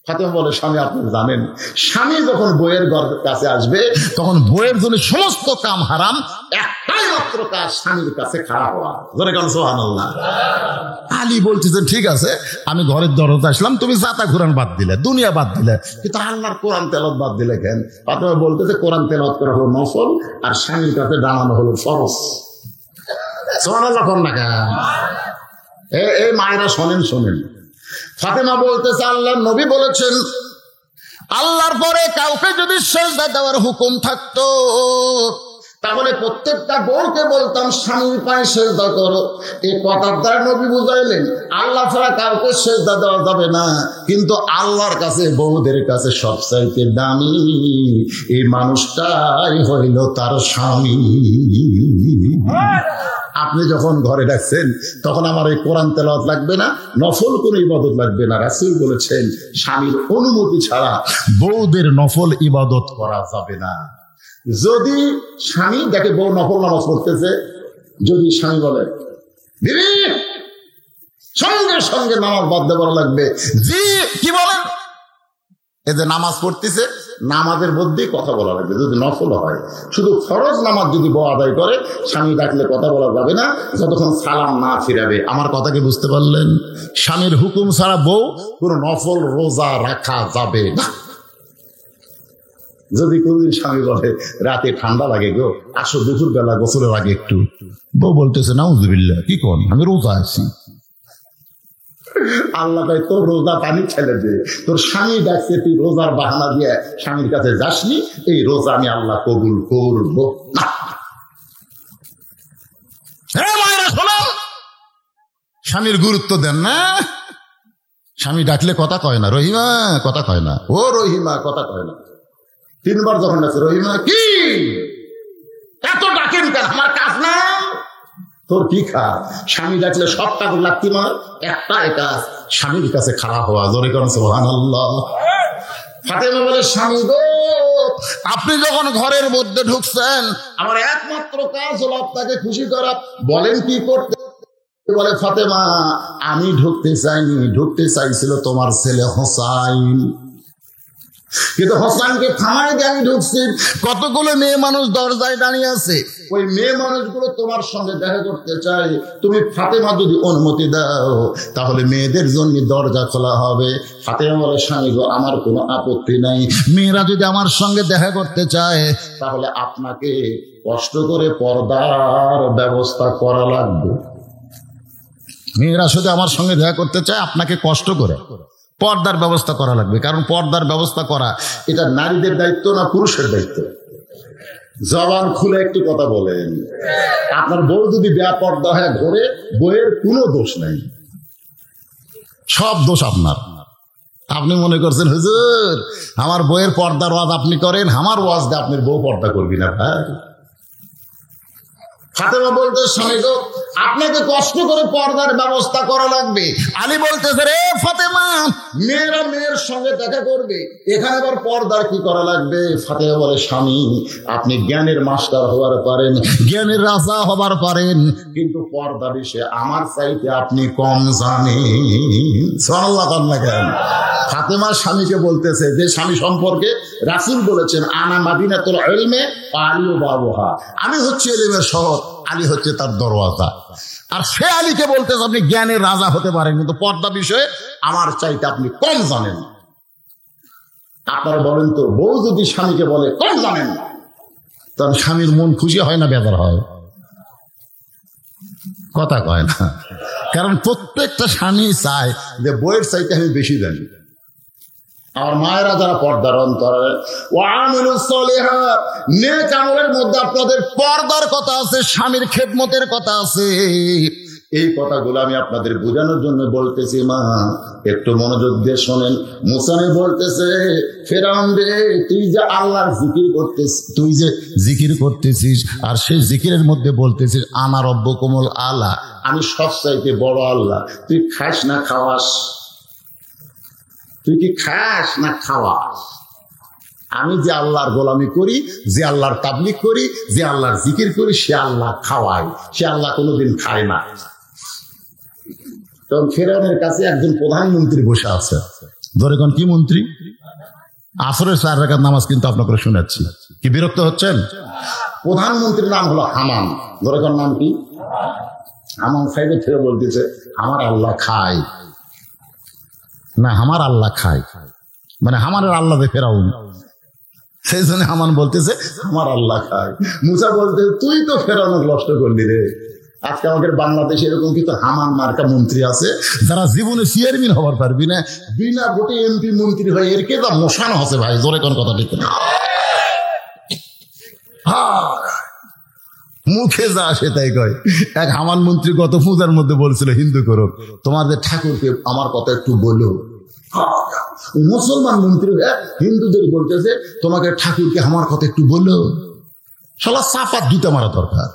ফাতেমা বলে স্বামী আপনি জানেন, স্বামী যখন বইয়ের কাছে আসবে তখন বইয়ের জন্য সমস্ত কাম হারাম, একটাই মাত্র কাজ স্বামীর কাছে খারাপ হওয়া। জোরে বলেন সুবহানাল্লাহ। আলী বলতেছেন ঠিক আছে আমি ঘরের দরজা আসলাম, তুমি জাতা ঘুরান বাদ দিলে, দুনিয়া বাদ দিলে, কিন্তু আল্লাহর কোরআন তেলাওয়াত বাদ দিলে কেন? ফাতেমা বলতেছে কোরআন তেলাওয়াত করা হলো নফল, আর স্বামীর কাছে দাঁড়ানো হলো ফরজ। সুবহানাল্লাহ কোন না কেন? এই মায়েরা শোনেন শোনেন। ফাতেমা বলতেছে আল্লাহর নবী বলেছেন আল্লাহর পরে কাউকে যদি সিজদা দেওয়ার হুকুম থাকতো তাহলে প্রত্যেকটা বউকে বলতাম স্বামীর পায়ে সেজদা করো। এই কথার দ্বারা নবী বুঝাইলেন আল্লাহ ছাড়া কাউকে সেজদা দেওয়া যাবে না, কিন্তু আল্লাহর কাছে বউদের কাছে সবচাইতে দামি এই মানুষটাই হইল তার স্বামী। আপনি যখন ঘরে ডাকছেন তখন আমার এই কোরআন তেলাওয়াত লাগবে না, নফল কোনো ইবাদত লাগবে না। রাসূল বলেছেন স্বামীর অনুমতি ছাড়া বউদের নফল ইবাদত করা যাবে না। যদি স্বামী দেখে বউ নফল নামাজ পড়তেছে, যদি স্বামী বলে দিদি সঙ্গে সঙ্গে নামাজ বাদ দেওয়া লাগবে, জি কি বলেন, এই যে নামাজ পড়তেছে নামাজের মধ্যেই কথা বলা লাগবে। যদি নফল হয়, শুধু ফরজ নামাজ যদি বউ আদায় করে স্বামী ডাকলে কথা বলা যাবে না যতক্ষণ সালাম না ফিরাবে। আমার কথা কি বুঝতে পারলেন? স্বামীর হুকুম ছাড়া বউ কোনো নফল রোজা রাখা যাবে না। যদি কোনদিন স্বামী বলে রাতে ঠান্ডা লাগে গো, আসো দুপুর বেলা গোসলের আগে একটু, বউ বলতেছে নাউজুবিল্লাহ কি কোন, আমি রোজা আছি। আল্লাহ তাই তোর রোজা পানি ছেড়ে দে, তোর স্বামী ডাকছে তুই রোজার বাহানা দিয়ে স্বামীর কাছে যাসনি, এই রোজা আমি আল্লাহ কবুল করব না। স্বামীর গুরুত্ব দেন না, স্বামী ডাকলে কথা কয় না, রহিমা কথা কয় না, ও রহিমা কথা কয় না। 3 বার যখন ডাকছে রহিমা কি এত ডাকেন কেন, আমার কাজ না, তোর কি কাজ? স্বামী ডাকলে সব কাজ লাগতি মার, একটা কাজ স্বামীর কাছে খারাপ হওয়া। জোরে করেন সুবহানাল্লাহ। ফাতেমা বলে স্বামী গো আপনি যখন ঘরের মধ্যে ঢুকছেন আমার একমাত্র কাজ হলো আপনাকে খুশি করা, বলেন কি করতে? বলে ফাতেমা আমি ঢুকতে চাইনি, ঢুকতে চাইছিল তোমার ছেলে হোসাইন, কিন্তু হোসাইনকে থামায় দিয়ে আমি ঢুকছি। কতগুলো মেয়ে মানুষ দরজায় দাঁড়িয়ে আছে, ওই মেয়ে মানুষগুলো তোমার সঙ্গে দেখা করতে চায়, তুমি ফাতেমা যদি অনুমতি দাও তাহলে মেয়েদের জন্য দরজা খোলা হবে। ফাতেমা বলে স্বামী গো আমার কোনো আপত্তি নাই, মেয়েরা যদি আমার সঙ্গে দেখা করতে চায় তাহলে আপনাকে কষ্ট করে পর্দার ব্যবস্থা করা লাগবে। মেয়েরা যদি আমার সঙ্গে দেখা করতে চায় আপনাকে কষ্ট করে পর্দার ব্যবস্থা করা লাগবে, কারণ পর্দার ব্যবস্থা করা এটা নারীদের দায়িত্ব না পুরুষের দায়িত্ব? জবান খুলে একটু কথা বলেন। আপনার বউ যদি বেপর্দা হয়ে ঘরে, বউয়ের কোনো দোষ নাই, সব দোষ আপনার। আপনি মনে করছেন হুজুর আমার বউয়ের পর্দার ওয়াজ আপনি করেন, আমার ওয়াজ দিয়ে আপনার বউ পর্দা করবি না ভাই। ফাতেমা বলতে স্বামী গো আপনাকে কষ্ট করে পর্দার ব্যবস্থা করা লাগবে। আলী বলতেছে রে ফাতেমা মেয়েরা মেয়ের সঙ্গে দেখা করবে, এখানে আবার পর্দার কি করা লাগবে? ফাতেমা বলে স্বামী আপনি জ্ঞানের মাস্টার হবার পারেন, জ্ঞানের রাজা হবার পারেন, কিন্তু পর্দা বিষয়ে আমার চাইতে আপনি কম জানেন। সুবহানাল্লাহ কেন? ফাতেমা স্বামীকে বলতেছে যে স্বামী সম্পর্কে রাসূল বলেছেন আনা মাদিনাতুল ইলমে আলী বাবুহা, আমি হচ্ছে ইলমের শহর, আলী হচ্ছে তার দরওয়াজা। আর সে আলীকে বলতেছে আপনি জ্ঞানের রাজা হতে পারেন, কিন্তু পর্দা বিষয়ে আমার চাইতে আপনি কম জানেন। আপনারা বলেন তো বউ যদি স্বামীকে বলে কম জানেন তখন স্বামীর মন খুশি হয় না বেজার হয়? কথা কয় না, কারণ প্রত্যেকটা স্বামী চায় যে বউয়ের চাইতে আমি বেশি জানি। আমার মায়েরা যারা পর্দার অন্তরে নেক আমলের মধ্যে আপনাদের পর্দার কথা আছে, স্বামীর খেদমতের কথা আছে। এই কথাগুলো আমি আপনাদের বোঝানোর জন্য বলতেছি। মা একটু মনোযোগ দিয়ে শোনেন। মুসা বলতেছে ফেরাউন রে তুই যে আল্লাহর জিকির করতেছিস, তুই যে জিকির করতেছিস আর সেই জিকিরের মধ্যে বলতেছিস আনা রব্বুকুমুল আলা, আমি সবচাইতে বড় আল্লাহ, তুই খাস না খাওয়াস? তুই কি খাস না খাওয়াস? আমি যে আল্লাহর গোলামি করি, যে আল্লাহর তাবলীগ করি, যে আল্লাহর জিকির করি, সে আল্লাহ খাওয়ায়, সে আল্লাহ কোনোদিন খায় না। তখন ফেরাউনের কাছে একজন প্রধানমন্ত্রী বসে আছে। ধরে কোন কি মন্ত্রী? আসরের 4 রাকাত নামাজ কিন্তু আপনাকে শোনাচ্ছি, কি বিরক্ত হচ্ছেন? প্রধানমন্ত্রীর নাম হলো হামান। ধরে কোন নাম কি? হামান সাহেবের থেকে বলতেছে আমার আল্লাহ খায় না, আমার আল্লাহ খায়, মানে আমাদের আল্লাহ ফেরাউন। সেই জন্য হামান বলতেছে আমার আল্লাহ খায়। মুসা বলতে তুই তো ফেরাউনকে নষ্ট করলি রে। আজকে আমাদের বাংলাদেশে এরকম কিন্তু হামান মার্কা মন্ত্রী আছে যারা জীবনে চেয়ারম্যান হবার পারবি না, বিনা ভোটে এমপি মন্ত্রী হয়ে এর কে যা মশানো হচ্ছে ভাই। জোরে কোন কথা ঠিক না? মুখে যা আসে তাই কয়। এক হামান মন্ত্রী গত পূজার মধ্যে বলছিল হিন্দু করো, তোমাদের ঠাকুরকে আমার কথা একটু বলো। মুসলমান মন্ত্রী হিন্দুদের বলতেছে তোমাকে ঠাকুরকে আমার কথা একটু বলো। শালা চাপাত জুতা মারা দরকার।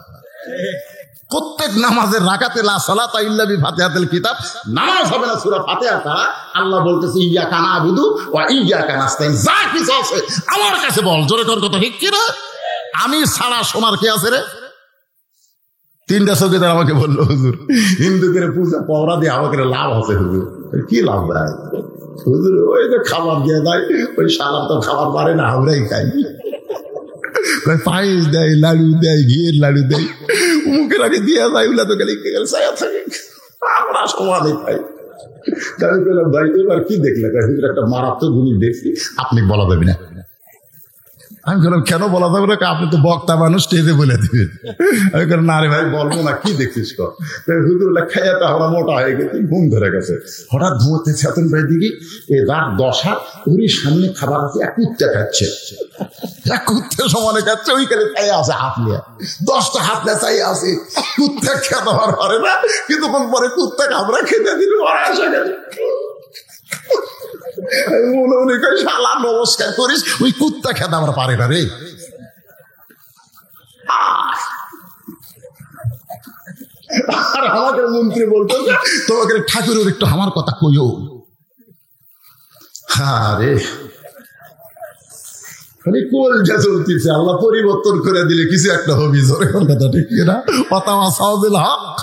প্রত্যেক নামাজের রাকাতে লা সালাতা ইল্লা বিফাতিহাতিল কিতাব, নামাজ হবে না সূরা ফাতিহা ছাড়া। আল্লাহ বলতেছে ইয়াকা না'বুদু ওয়া ইয়াকা নাস্তাইন, যা কিছু আছে আমার কাছে বল। জোরে কর কথা ঠিক কি না? আমি ছাড়া শোনার কে আছে রে? তিনটা চৌকিদার আমাকে বললো হুজুর হিন্দুদের পূজা পহরা দিয়ে আমাকে লাভ আছে। হুজুর কি লাভ দেয়? হুজুর ওই যে খাবার দিয়ে দেয়, ওই শালা তো খাবার পারে না, আমরাই খাই। পায়েস দেয়, লাড়ু দেয়, ঘিয়ের লাড়ু দেয়, মুখের আগে দিয়ে যায়, ওগুলা তো গেলে ছায়া থাকে, আমরা সমানে খাই। আমি বললাম ভাই এবার কি দেখলে? একটা মারাত্মক জিনিস দেখছি, আপনি বলা যাবে না। আমি বললাম কেন বলা যাবে না? আপনি তো বক্তা মানুষ, স্টেজে বলে দিবেন। আমি বললাম না রে ভাই বলবো না, কি দেখছিস? হুজুরুল্লাহ খাইয়া তো আমরা মোটা হয়ে গেছি, ঘুম ধরে গেছে। হঠাৎ ঘুমোতে চেতন ভাই দিকে রাত 10 ওরই সামনে খাবার আছে, এক কুত্তা খাচ্ছে, এক কুত্তা সমানে খাচ্ছে, ওইখানে চাই আছে হাত নিয়ে, 10টা হাত নিয়ে চাই আছে। কুত্তা খেতে পারে না, কিন্তু পরে কুত্তা আমরা খেতে দিল, আসা গেছে। শালা নমস্কার করিস, ওই কুত্তা খেতে আমরা পারে না রে। আর আমাকে মন্ত্রী বলতো তোমাকে ঠাকুরের একটু আমার কথা কইও। আরে কোলটা চলতেছে, আল্লাহ পরিবর্তন করে দিলে কিছু একটা হবি। জোরে কথা ঠিক না? হক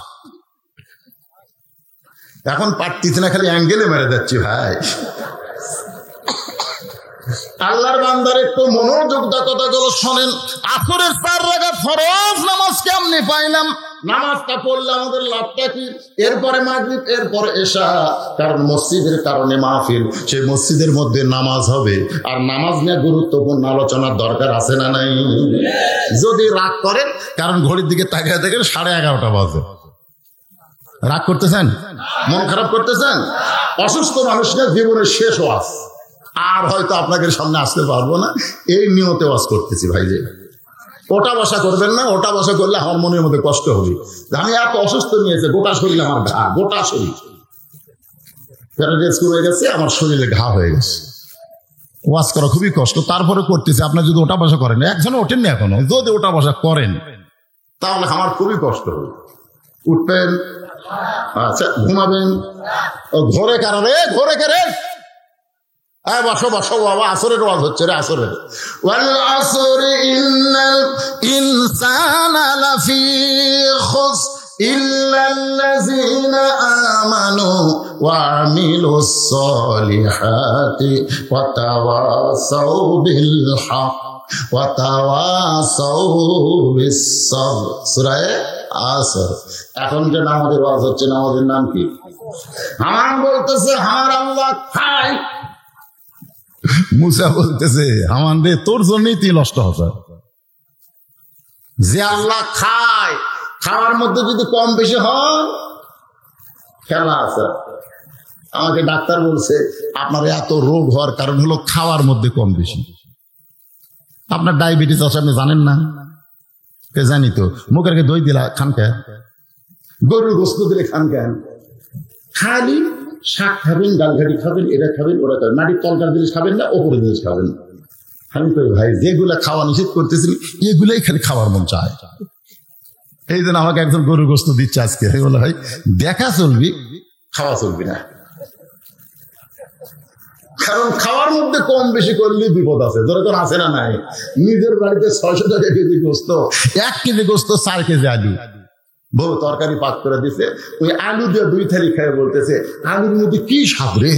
এখন পারতিস না, খালি অ্যাঙ্গেলে মেরে যাচ্ছি ভাই। আল্লাহর বান্দার একটু মনোযোগ দা কথাগুলো শোনেন। আসরের 4 রাকাত ফরজ নামাজ কেমনে পাইলাম? নামাজটা পড়লে আমাদের লাভটা কি? এরপরে মাগরিব, এরপরে এশা। কারণ মসজিদের কারণে মাহফিল, সেই মসজিদের মধ্যে নামাজ হবে, আর নামাজ নিয়ে গুরুত্বপূর্ণ আলোচনার দরকার আছে না নাই? যদি রাগ করেন, কারণ ঘড়ির দিকে তাকিয়ে দেখেন 11:30 বাজে, রাগ করতেছেন, মন খারাপ করতেছেন। অসুস্থ মানুষের জীবনের শেষ ওয়াজ, আর হয়তো আপনাদের সামনে আসতে পারবো না, এই নিয়তে ওয়াজ করতেছি ভাই। যে ওটা বসা করবেন না, ওটা বসা করলে আমার মনের মধ্যে কষ্ট হবে। আমি এত অসুস্থ নিয়েছে, গোটা শরীর আমার ঘা, গোটা শরীর প্যারালাইসিস হয়ে গেছে, আমার শরীরে ঘা হয়ে গেছে। ওয়াজ করা খুবই কষ্ট, তারপরে করতেছি। আপনার যদি ওটা বসা করেন, একজন ওঠেন না এখনো, যদি ওটা বসা করেন তাহলে আমার খুবই কষ্ট হবে। উঠবেন, আচ্ছা ঘুমাবেন, ঘরে কারণে ঘরে কারে বসো বসো বাবা, আসরের ওয়াজ হচ্ছে রে, আসরের। ওয়াল আসরি ইন্নাল ইনসানা লাফি খুসর ইল্লাল্লাযীনা আমানু ওয়া আমিলুস সলিহাতি ওয়া তাওয়াসাউ বিল হক ওয়া তাওয়াসাউ বিস সাবর। সূরা আসর। এখন যে নামাজের ওয়াজ হচ্ছে, নামাজের নাম কি? হামান বলতেছে আমার আল্লাহ খায়। মুসা বলতেছে হামান রে, তোর জন্যই তুই নষ্ট হচ্ছে। যে আল্লাহ খায়, খাওয়ার মধ্যে যদি কম বেশি হয় খেলা আছে। আমাকে ডাক্তার বলছে আপনার এত রোগ হওয়ার কারণ হলো খাওয়ার মধ্যে কম বেশি। আপনার ডায়াবেটিস আছে, আপনি জানেন না? জানি তো। মুখের দই দিলা খান কেন? গরুর গোস্ত দিলে খান কেন? খালি শাক খাবেন, ডাল ঘাটি খাবেন, এটা খাবেন, ওরা খাবেন, মাটির তলকার জিনিস খাবেন না, ওপরে জিনিস খাবেন। আমি কই ভাই যেগুলা খাওয়া নিষেধ করতেছি এগুলাই খালি খাওয়ার মন চায়। এই জন্য আমাকে একজন গরুর গোস্ত দিচ্ছে আজকে। বলে ভাই দেখা চলবি, খাওয়া চলবি না। কারণ খাওয়ার মধ্যে কম বেশি করলে বিপদ আছে। যেরকম আছে না নাই, নিজের বাড়িতে 600 টাকা কেজি গোস্ত, 1 কেজি গোস্ত 4 কেজি আলু, বউ তরকারি পাক করে দিছে, ওই আলু দিয়ে 2 থালি খেয়ে বলতেছে আলুর মধ্যে কি স্বাদ রে।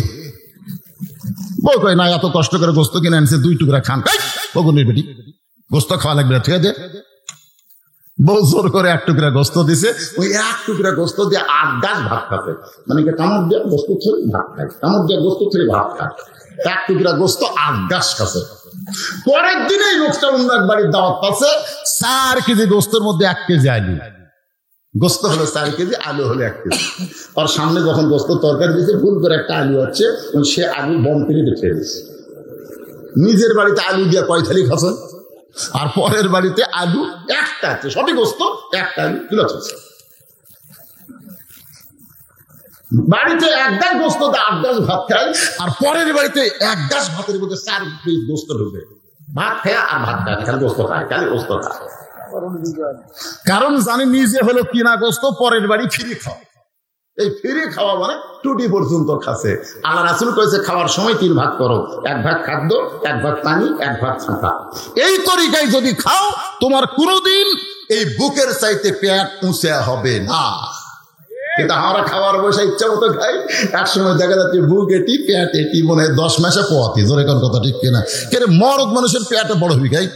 বউ কয় না, এত কষ্ট করে গোস্ত কিনে আনছে, 2 টুকরা খান। বগুনের বেটি, গোস্ত খাওয়া লাগবে না, ঠিক আছে? বউ জোর করে 1 টুকরা গোস্ত দিছে, ওই 1 টুকরা গোস্ত দিয়ে 8 গাছ ভাত খাবে। মানে কামড় দিয়ে গোস্ত থেকে ভাত খায়, কামড় দিয়ে গোস্ত থেকে ভাত খায়। 1 টুকরা গোস্ত 8 গাছ খাচ্ছে। পরের দিনেই লোকটা অন্য এক বাড়ির দাওয়াত পাচ্ছে, 4 কেজি গোস্তের মধ্যে 1 কেজি আলু। গোস্ত হলো 4 কেজি, আলু হলো 1 কেজি। আর সামনে যখন গোস্ত তরকারি দিয়েছে, ভুল করে একটা আলু আছে, সে আলু বম পেরে খেয়ে দিচ্ছে। নিজের বাড়িতে আলু দিয়ে কয় থালি খাচ্ছেন? আর পরের বাড়িতে আলু একটা আছে, সবই গোস্ত, একটা আলু কিলো চলছে। বাড়িতে এক গাছ গোস্ত 8 গাছ ভাত খায়, আর পরের বাড়িতে 1 গাছ ভাতের মধ্যে 4 পিস গোস্ত ঢুকে, ভাত খায় আর ভাত খায়, খালি গোস্ত খায়, খালি গোস্ত খায়। কারণ জানি নিজে হলো কিনা গোস্ত, পরের বাড়ি ফিরে খাওয়া। এই ফিরে খাওয়া মানে টুটি পর্যন্ত খাচ্ছে। আল্লাহ রাসূল কইছে খাওয়ার সময় 3 ভাগ করো, 1 ভাগ খাদ্য, 1 ভাগ পানি, 1 ভাগ ছাঁকা। এই তরিকায় যদি খাও তোমার কোনোদিন এই বুকের চাইতে পেট উঁচা হবে না। কিন্তু আমরা খাওয়ার বসে ইচ্ছা মতো খাই, এক সময় দেখা যাচ্ছে বুক এটি পেট এটি, মনে হয় 10 মাসে পোয়াতি। জোরে কোন কথা ঠিক কিনা? কেন মরদ মানুষের পেটে বড় হবি খাই।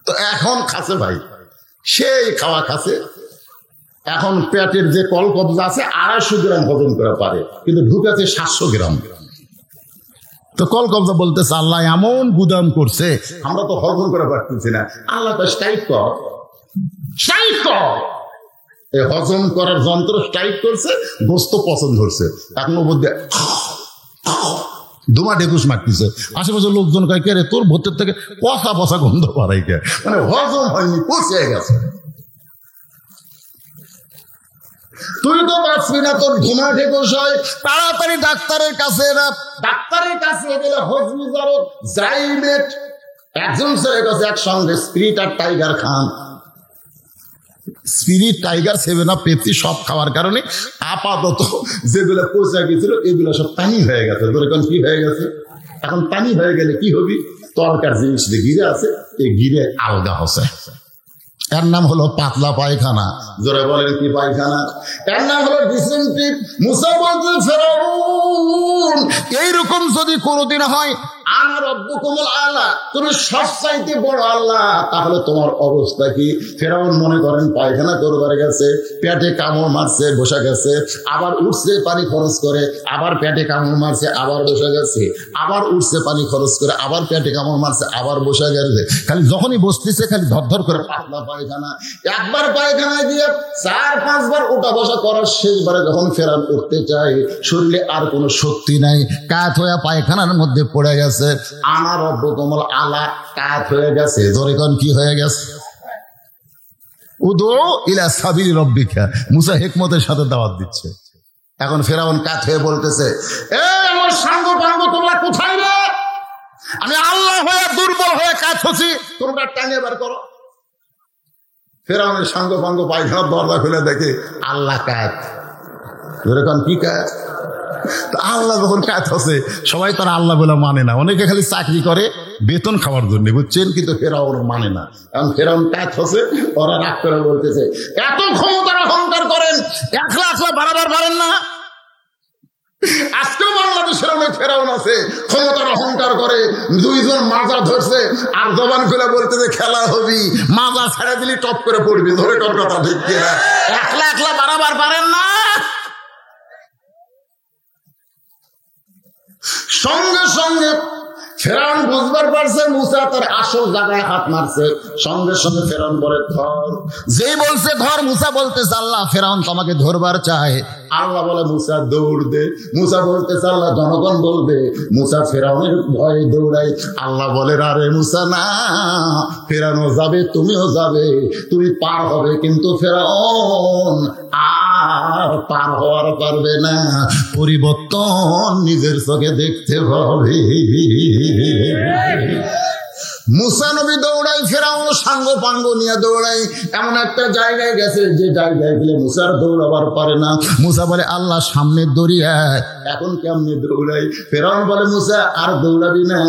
তো এখন খাচ্ছে ভাই, সেই খাওয়া খাচ্ছে। এখন পেটের যে কলকবজা আছে 250 গ্রাম হজম করা পারে, কিন্তু ঢুকেছে 700 গ্রাম। তো কলকবজা বলতেছে আল্লাহ এমন গুদাম করছে আমরা তো হজম করা পারতেছি না। আল্লাহ তো স্ট্রাইক কর, স্ট্রাইক কর। এই হজম করার যন্ত্র স্ট্রাইক করছে, গোস্ত পছন্দ হচ্ছে। এখন ওর মধ্যে ধুমা ডেকুস মারতেছে। আশেপাশে লোকজন কয় কে রে তোর ভোটের থেকে পচা পচা গন্ধ বাড়াই কে, মানে হজম হয়নি, পচে গেছে। তুই তো বাঁচবি না, তোর ধুমা ঢেকুস হয়। তাড়াতাড়ি ডাক্তারের কাছে না, ডাক্তারের কাছে গেলে হজমি জারক জাইমেট একজন ছেলে কাছে একসঙ্গে স্পিরিট আর টাইগার খান। স্পিরিট, টাইগার, 7 আপ, পেপসি সব খাওয়ার কারণে আপাতত যেগুলো পচে গেছিল এগুলো সব পানি হয়ে গেছে। এখন কি হয়ে গেছে? এখন পানি হয়ে গেলে কি হবি? তরকার জিনিস যে গিরে আছে এই গিরে আলগা হচ্ছে। এর নাম হলো পাতলা পায়খানা। জোরে বলেন কি পায়খানা? এর নাম হলো ডিসেন্ট্রি। মুসা বলতে ফেরাউন এইরকম যদি কোনোদিন হয় আনা রব্বুকুমুল আলা, তুমি সবচাইতে বড় আল্লাহ, তাহলে তোমার অবস্থা কি? ফেরাউন মনে করেন পায়খানা করবার গেছে, পেটে কামড় মারছে, বসে গেছে, আবার উঠছে পানি খরচ করে, আবার পেটে কামড় মারছে, আবার বসে গেছে, আবার উঠছে পানি খরচ করে, আবার পেটে কামড় মারছে, আবার বসে গেছে। খালি যখনই বসতেছে খালি ধরধর করে পাতলা পায়খানা। একবার পায়খানায় দিয়ে 4-5 বার ওঠা বসা করার শেষবারে যখন ফেরাউন উঠতে চায় শরীরে আর কোনো শক্তি নাই, কাত হয়ে পায়খানার মধ্যে পড়ে গেছে। আনা রব্বুকুমুল আলা, কাত হয়ে গেছে। জোরে কোন কি হয়ে গেছে? উদু ইলা সাবিলি রব্বিকা। মুসা হিকমতের সাথে দাওয়াত দিচ্ছে। এখন ফেরাউন কাত হয়ে বলতেছে, এ আমার সাঙ্গ পাঙ্গ তোমরা কোথায় রে? আমি আল্লাহ হয়ে দুর্বল হয়ে কাত হচ্ছি, তোমরা টানে বার করো। ফেরাউনের সাঙ্গ পাঙ্গ পায়খানার দরজা খুলে দেখে আল্লাহ কাত। জোরে কোন কি কাত? আল্লাহ যখন কাজ হচ্ছে সবাই তারা আল্লাহ বলে মানে না। অনেকে খালি চাকরি করে বেতন খাওয়ার জন্য, বুঝছেন? কিন্তু ফেরাউন মানে না। কারণ ফেরাউন কাজ হচ্ছে, ওরা রাগ করে বলতেছে এত ক্ষমতার অহংকার করেন, একলা একলা বাড়াবার পারেন না। আজকেও বাংলাদেশের অনেক ফেরাউন আছে, ক্ষমতার অহংকার করে। 2 জন মাজা ধরছে আর জবান খুলে বলতেছে খেলা হবি, মাজা ছেড়ে দিলি টপ করে পড়বি। ধরে তোর কথা ঠিক কিনা? একলা একলা বাড়াবার পারেন না। সঙ্গে সঙ্গে ফেরাউন বুঝবার পারছে মুসা তার আসল জায়গায় হাত মারছে। সঙ্গে সঙ্গে ফেরাউন বলে ধর। যেই বলছে ধর, মুসা বলতেছে আল্লাহ ফেরাউন তোমাকে ধরবার চায়। আল্লাহ বলে মুসা দৌড় দে। মুসা বলতেছে আল্লাহ জনগণ বলবে। মুসা ফেরাউনের ভয়ে দৌড়ায়। আল্লাহ বলে আরে মুসা না, ফেরাউনও যাবে, তুমিও যাবে, তুমি পার হবে, কিন্তু ফেরাউন আর পার হওয়ার পারবে না। পরিবর্তন নিজের চোখে দেখতে হবে। মুসা নবী দৌড়াই, ফেরাউন সাঙ্গ পাঙ্গ নিয়ে দৌড়াই। এমন একটা জায়গায় গেছে যে জায়গায় গেলে মুসার দৌড়াবার পারে না। মুসা বলে আল্লাহ সামনে দৌড়িয়া, এখন কেমনি দৌড়াই? ফেরাউন বলে মুসা আর দৌড়াবি না,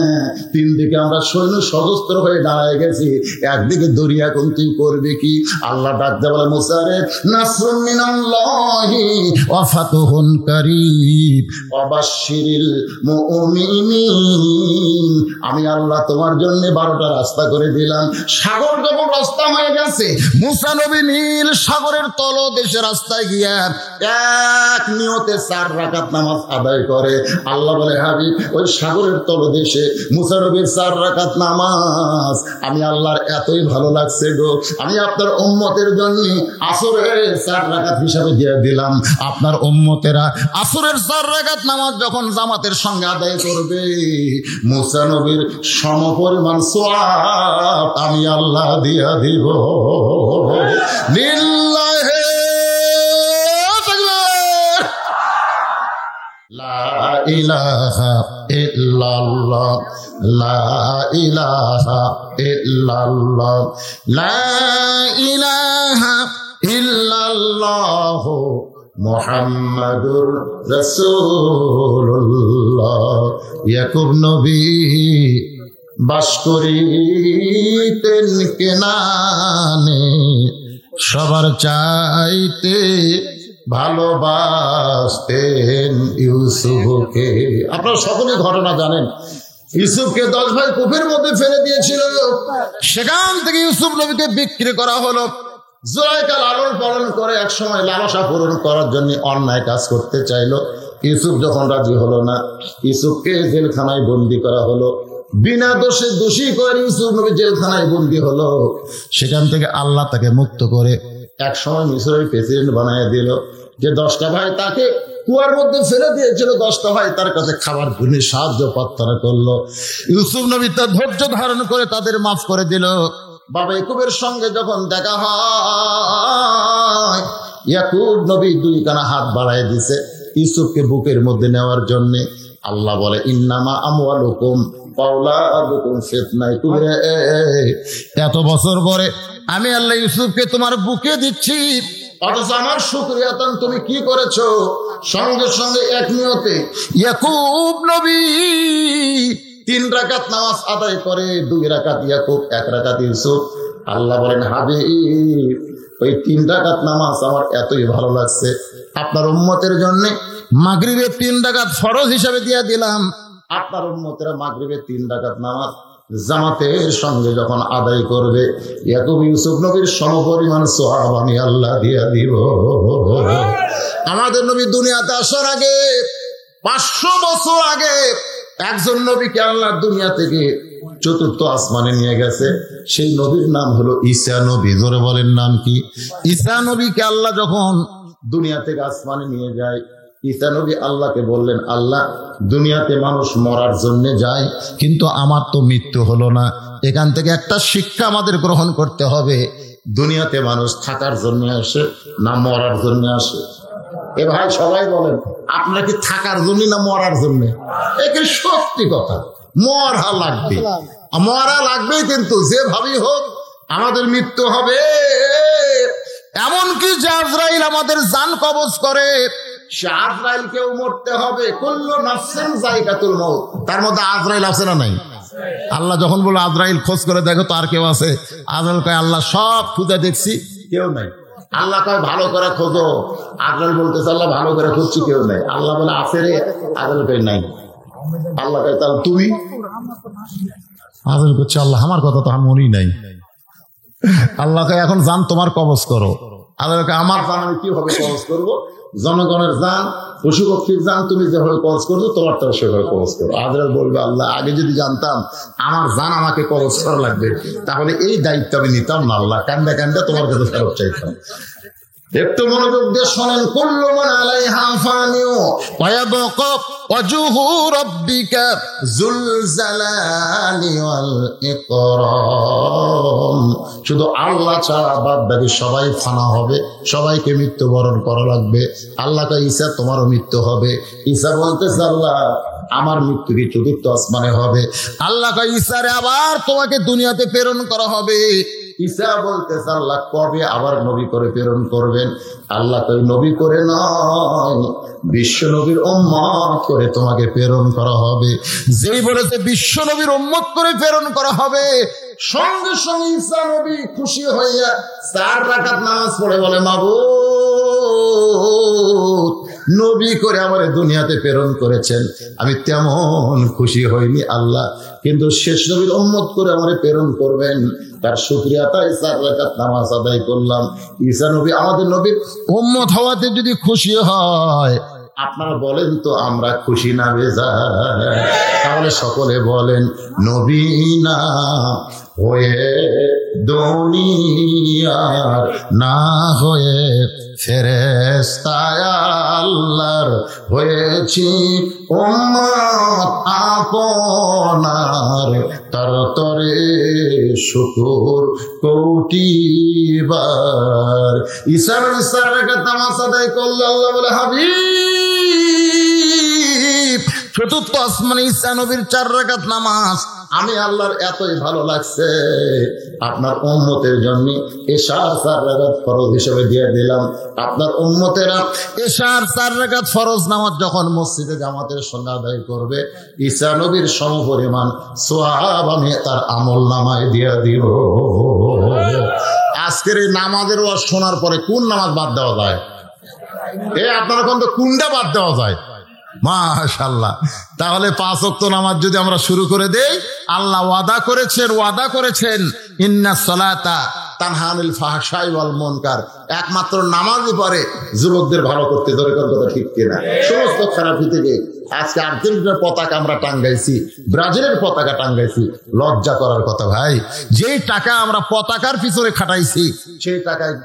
3 দিকে আমরা সৈন্য সশস্ত্র হয়ে দাঁড়ায় গেছি, একদিকে দৌড়িয়া এখন তুই করবি কি? আল্লাহ ডাকতে বলে মুসা রে, নাসরুম মিনাল্লাহি ওয়া ফাতহুন কারীব ওয়া বাশশিরিল মুমিনিন। আমি আল্লাহ তোমার জন্য 11টা রাস্তা করে দিলাম। সাগর যখন রাস্তা হয়ে গেছে, মুসা নবী নীল সাগরের তলদেশে রাস্তায় গিয়া এক নিয়তে 4 রাকাত নামাজ আদায় করে। আল্লাহ বলে, হাবিব, ওই সাগরের তলদেশে মুসা নবীর 4 রাকাত নামাজ আমি আল্লাহর এতই ভালো লাগছে গো, আমি আপনার উম্মতের জন্য আসরের 4 রাকাত হিসাবে দিয়ে দিলাম। আপনার উম্মতেরা আসরের 4 রাকাত নামাজ যখন জামাতের সঙ্গে আদায় করবে, মুসা নবীর সমপরিমাণ সওয়াব আমি আল্লাহ দিয়া দিব। লিল্লাহি তাকবীর, লা ইলাহা ইল্লাল্লাহ, লা ইলাহা ইল্লাল্লাহ, লা ইলাহা ইল্লাল্লাহ মুহাম্মাদুর রাসূলুল্লাহ। ইয়াকুব নবী বাস করিতেন কেনানে, সবার চাইতে ভালোবাসতেন ইউসুফকে। আপনারা সকলে ঘটনা জানেন, ইউসুফকে 10 ভাই কূপের মধ্যে ফেলে দিয়েছিল, সেখান থেকে ইউসুফ নবীকে বিক্রি করা হলো। জুলাইখা লালন পালন করে এক সময় লালসা পূরণ করার জন্য অন্যায় কাজ করতে চাইলো। ইউসুফ যখন রাজি হলো না, ইউসুফকে জেলখানায় বন্দী করা হলো। বিনা দোষে দোষী করে ইউসুফ নবী জেলখানায় বন্দী হলো। সেখান থেকে আল্লাহ তাকে মুক্ত করে এক সময় মিশরের প্রেসিডেন্ট বানায় দিল। যে 10টা ভাই তাকে কুয়ার মধ্যে ফেলে দিয়েছিল, 10টা ভাই তার কাছে খাবার গুনে সাহায্য প্রার্থনা করলো। ইউসুফ নবী তার ধৈর্য ধারণ করে তাদের মাফ করে দিল। বাবা ইয়াকুবের সঙ্গে যখন দেখা হয়, ইয়াকুব নবী 2 কানা হাত বাড়ায় দিছে ইউসুফকে বুকের মধ্যে নেওয়ার জন্য। আল্লাহ বলে, ইন্নামা আমওয়ালুকুম ওয়াওলাদুকুম ফিতনা। এত বছর পরে আমি আল্লাহ ইউসুফকে তোমার বুকে দিচ্ছি, অথচ আমার শুকরিয়া তুমি কি করেছো? সঙ্গে সঙ্গে এক নিয়তে ইয়াকুব নবী 3 রাকাত নামাজ আদায় করে, 2 রাকাত ইয়াকুব, 1 রাকাত ইউসুফ। আল্লাহ বলেন, হাবিব, ওই 3 রাকাত নামাজ আমার এতই ভালো লাগছে, আপনার উম্মতের জন্য মাগরিবে 3 রাকাত ফরজ হিসাবে দিয়ে দিলাম। আপনার উম্মতেরা মাগরিবে 3 রাকাত নামাজ জামাতের সঙ্গে যখন আদায় করবে, ইয়াকুব ইউসুফ নবীর সমপরিমাণ সওয়াব আমি আল্লাহ দিয়া দিব। আমাদের নবী দুনিয়াতে আসার আগে 500 বছর আগে একজন নবীকে আল্লাহ দুনিয়া থেকে 4র্থ আসমানে নিয়ে গেছে। সেই নবীর নাম হলো ঈসা নবী। জোরে বলেন, নাম কি? ঈসা নবীকে আল্লাহ যখন দুনিয়া থেকে আসমানে নিয়ে যায়, ঈসা নবী আল্লাহকে বললেন, আল্লাহ, দুনিয়াতে মানুষ মরার জন্য যায়, কিন্তু আমার তো মৃত্যু হলো না। এখান থেকে একটা শিক্ষা আমাদের গ্রহণ করতে হবে, দুনিয়াতে মানুষ থাকার জন্য আসে না মরার জন্য আসে? এ ভাই সবাই বলেন, আপনার কি থাকার জন্য না মরার জন্য? একে সত্যি কথা, মরা লাগবে, মরা লাগবেই, কিন্তু যেভাবেই হোক আমাদের মৃত্যু হবে। এমনকি যে আজরাইল আমাদের জান কবজ করে, সে আজরাইলকেও মরতে হবে। কুল্লু নাফসিন যায়কাতুল মাউত, তার মধ্যে আজরাইল আছে না নাই? আল্লাহ যখন বলে আজরাইল খোঁজ করে দেখো তো আর কেউ আছে? আজরাইল কয়, আল্লাহ সব খুঁজে দেখছি, কেউ নাই। আল্লাহ কয়, ভালো করে খোঁজো। আজরাইল বলতেছে, আল্লাহ ভালো করে খুঁজছি, কেউ নাই। আল্লাহ বলে, আছে রে। আজরাইল কয়, নাই। আল্লাহ কয়, তাহলে তুমি? আজরাইল করছে, আল্লাহ আমার কথা তো আমার মনেই নাই। আল্লাহ কয়, এখন জান তোমার কবজ করো। আল্লাহ কয়, আমার জান আমি কিভাবে কবজ করবো? জনগণের জান, পশু পক্ষীর জান তুমি যেভাবে কবজ করছো, তোমার তো সেভাবে কবজ করো। আজরাইল বলবে, আল্লাহ, আগে যদি জানতাম আমার জান আমাকে কবজ করা লাগবে, তাহলে এই দায়িত্ব আমি নিতাম না। আল্লাহ, কান্দা কান্দা তোমার কাছে ফেরত চাইতাম। একটু মনোযোগ দিয়ে শোনেন। কুল্লু মান আলাইহা ফানিউ ওয়া ইয়াবকা ওয়াজহু রাব্বিকা যুল জালালি ওয়াল ইকরাম। শুধু আল্লাহ ছাড়া বাদ বাকি সবাই ফানা হবে, সবাইকে মৃত্যুবরণ করা লাগবে। আল্লাহ কয়, ঈসা তোমারও মৃত্যু হবে। ঈসা বলতেছে, আল্লাহ আমার মৃত্যু কি 4র্থ আসমানে হবে? আল্লাহ কয়, ঈসারে আবার তোমাকে দুনিয়াতে প্রেরণ করা হবে। ঈসা বলতেছে, আল্লাহ কবে আবার নবী করে প্রেরণ করবেন? আল্লাহ কয়, নবী করে নয়, বিশ্ব নবীর উম্মত করে তোমাকে প্রেরণ করা হবে। যেই বলেছে বিশ্ব নবীর উম্মত করে প্রেরণ করা হবে, সঙ্গে সঙ্গে ঈসা নবী খুশি হইয়া 4 রাকাত নামাজ পড়ে বলে, মাবুদ নবী করে আমার দুনিয়াতে প্রেরণ করেছেন, আমি তেমন খুশি হইনি আল্লাহ, কিন্তু শেষ নবীর উম্মত করে আমারে প্রেরণ করবেন, তার শুকরিয়া তাই 4 রাকাত নামাজ আদায় করলাম। ঈসা নবী আমাদের নবীর উম্মত হওয়াতে যদি খুশি হয়, আপনারা বলেন তো আমরা খুশি না বেজার? তাহলে সকলে বলেন, নবী না হয়ে দুনিয়ার, না হয়ে ফেরেশতা আল্লাহর হয়েছি উম্মত আপনার, তার তরে শুকর কোটিবার। ঈসার 4 রাকাত নামাজ আদায় করলে আল্লাহ বলে, হাবিব চতুর্থ আসমানে ঈসা নবীর 4 রাকাত নামাজ আমি আল্লাহর এতই ভালো লাগছে, আপনার উম্মতের জন্য এশার 4 রাকাত ফরজ হিসেবে দিয়ে দিলাম। আপনার উম্মতেরা এশার 4 রাকাত ফরজ নামাজ যখন মসজিদে জামাতের সঙ্গে আদায় করবে, ঈসা নবীর সমপরিমাণ সওয়াব আমি তার আমল নামায় দিয়ে দিব। আজকের এই নামাজের ওয়াজ শোনার পরে কোন নামাজ বাদ দেওয়া যায়? আপনারা কোন কোনটা বাদ দেওয়া যায়? মাশাআল্লাহ। তাহলে 5 ওয়াক্ত নামাজ যদি আমরা শুরু করে দেই, আল্লাহ ওয়াদা করেছেন ইন্নাস সালাতা তানহা আনিল ফাহশাই ওয়াল মুনকার, একমাত্র নামাজই পারে যুবকদের ভালো করতে। দরকার কথা ঠিক কিনা? সমস্ত খারাপি থেকে আজকে আর্জেন্টিনার পতাকা আমরা টাঙ্গাইছি, ব্রাজিলের পতাকা টাঙ্গাইছি, লজ্জা করার কথা ভাই। যেই টাকা আমরা পতাকার পিছনে খাটাইছি, সেই টাকায়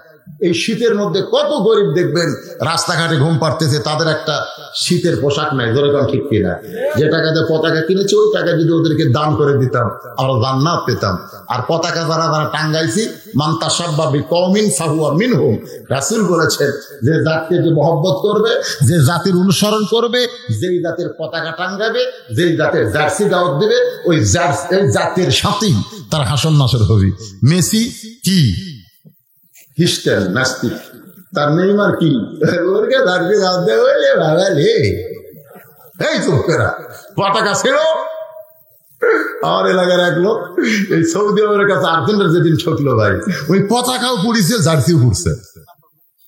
এই শীতের মধ্যে কত গরিব দেখবেন রাস্তাঘাটে ঘুম পাড়তেছে, তাদের একটা শীতের পোশাক নাই। ধরে কারণ ঠিক কিনা? যে টাকাতে পতাকা কিনেছে, ওই টাকা যদি ওদেরকে দান করে দিতাম, আমরা জান্নাত পেতাম। আর পতাকা যারা টাঙ্গাইছি, মান তাশাব্বা বিকওমিন ফাহুয়া মিনহুম, রাসূল বলেছেন যে জাতকে যে মহব্বত করবে, যে জাতির অনুসরণ করবে, যেই জাতের পতাকা টাঙ্গাবে, যেই জাতের জার্সি দাওয়াত দিবে, ওই জাতের সাথেই তার হাসন নাসর হবে। মেসি কি খ্রিস্টান নাস্তিক, তার নেইমার কি ওরকে ধারকে গাঁদতে হইলে ভাগালে এই চোখেরা পতাকা ছিল। আমার এলাকার এক লোক এই সৌদি আরবের কাছে আর্জেন্টিনার যেদিন ঠকলো ভাই, ওই পতাকাও পুড়িছে, জার্সিও পুড়ছে।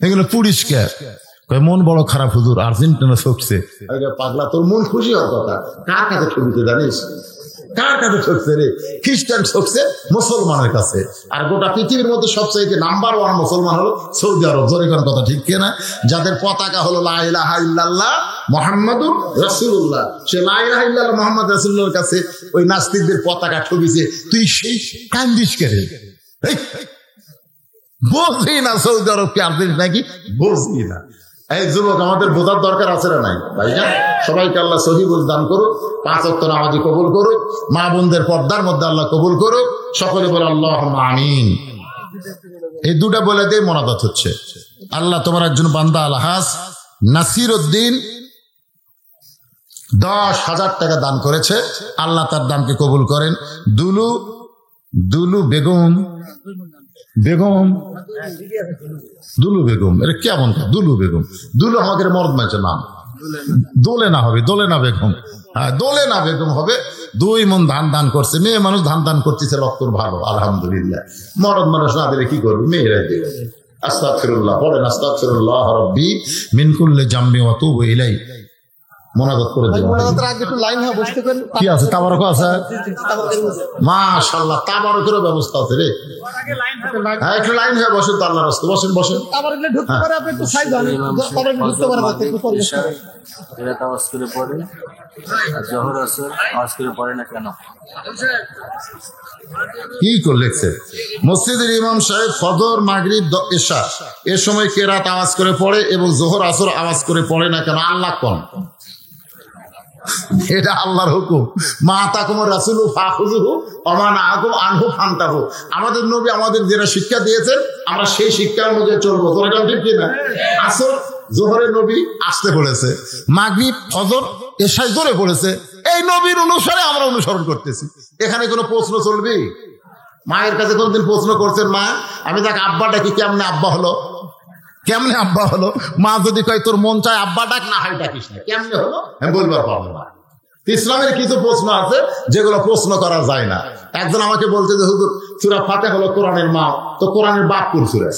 এগুলো পুড়িস কে? মন বড় খারাপ হুজুর, আর্জেন্টিনা ঠকছে। পাগলা, তোর মন খুশি হওয়ার কথা। কার কাছে ঠকিতে জানিস? কার কাছে ঠকছে রে? খ্রিস্টান ঠকছে মুসলমানের কাছে। আর গোটা পৃথিবীর মধ্যে সবচাইতে নাম্বার 1 মুসলমান হলো সৌদি আরব। জোরে কোন কথা ঠিক কিনা? যাদের পতাকা হলো লা ইলাহা ইল্লাল্লাহ মুহাম্মাদুর রাসূলুল্লাহ। সে লা ইলাহা ইল্লাল্লাহ মুহাম্মদ রাসূলুল্লাহর কাছে ওই নাস্তিকদের পতাকা ঠকিছে। তুই সেই কান্দিস কে রে? বুঝি না সৌদি আরব কি আর্জেন্টিনা নাকি? বুঝি না। এই যুবক, আমাদের বোঝার দরকার আছে না নাই ভাইজান? সবাইকে আল্লাহ সহি বুঝ দান করুক, 5 ওয়াক্ত নামাজি কবুল করুক, মা বোনদের পর্দার মধ্যে আল্লাহ কবুল করুক। সকলে বলে আল্লাহুম্মা আমিন। এই দুটা বলে দিয়ে মোনাজাত হচ্ছে। আল্লাহ তোমার একজন বান্দা আলহাজ নাসির উদ্দিন 10,000 টাকা দান করেছে, আল্লাহ তার দানকে কবুল করেন। দুলু বেগম এটা কেমন? দুলু বেগম, দুলু আমাদের মরদ মাঝে নাম, দোলে না হবে, দোলে না বেগম। হ্যাঁ, দোলে না বেগম হবে। 2 মণ ধান দান করছে। মেয়ে মানুষ ধান দান করতেছে, লক্ষর ভালো, আলহামদুলিল্লাহ। মরদ মানুষ না দিলে কি করবে? মেয়েরাই দেবে। আস্তাগফিরুল্লাহ বলেন, আস্তাগফিরুল্লাহ রাব্বি মিন কুল্লি জামবি ওয়া তুবু ইলাই। মোনাজাত করে দেব। কি আছে? তাবারক আছে? মাশাআল্লাহ, তাবারকেরও ব্যবস্থা আছে রে। হ্যাঁ, একটু লাইন হয়ে বসেন তো আল্লাহর রাস্তায়। বসেন। কি করলেছে মসজিদের ইমাম সাহেব ফজর, মাগরিব, এশা এ সময় কেরাত আওয়াজ করে পড়ে এবং জোহর আসর আওয়াজ করে পড়ে না কেন? আল্লাহ কোন? এটা আল্লাহর হুকুম। মা তাকুমুর রাসূলু ফাখুযুহু ওয়া মা নাহাকুম আনহু ফান্তাহু। আমাদের নবী আমাদের যেটা শিক্ষা দিয়েছেন, আমরা সেই শিক্ষা অনুযায়ী চলবো। তোরা কেন ঠিক কিনা? আসর জোহরে নবী আসতে পড়েছে, মাগরিব ফজর এশায় জোরে পড়েছে। এই নবীর অনুসারে আমরা অনুসরণ করতেছি। এখানে কোনো প্রশ্ন চলবে? মায়ের কাছে কোনদিন প্রশ্ন করছেন, মা আমি তাকে আব্বা ডাকি, কেমনে আব্বা হলো? কেমনে আব্বা হলো? মা যদি কয় তোর মন চায় আব্বা ডাক, না হয় ডাকিস না, কেমনে হলো আমি বলবার পারবো না। ইসলামের কিছু প্রশ্ন আছে যেগুলো প্রশ্ন করা যায় না। একজন আমাকে বলছে যে হুজুর সূরা ফাতিহা হলো কোরআনের মা, তো কোরআনের বাপ কোন সূরা?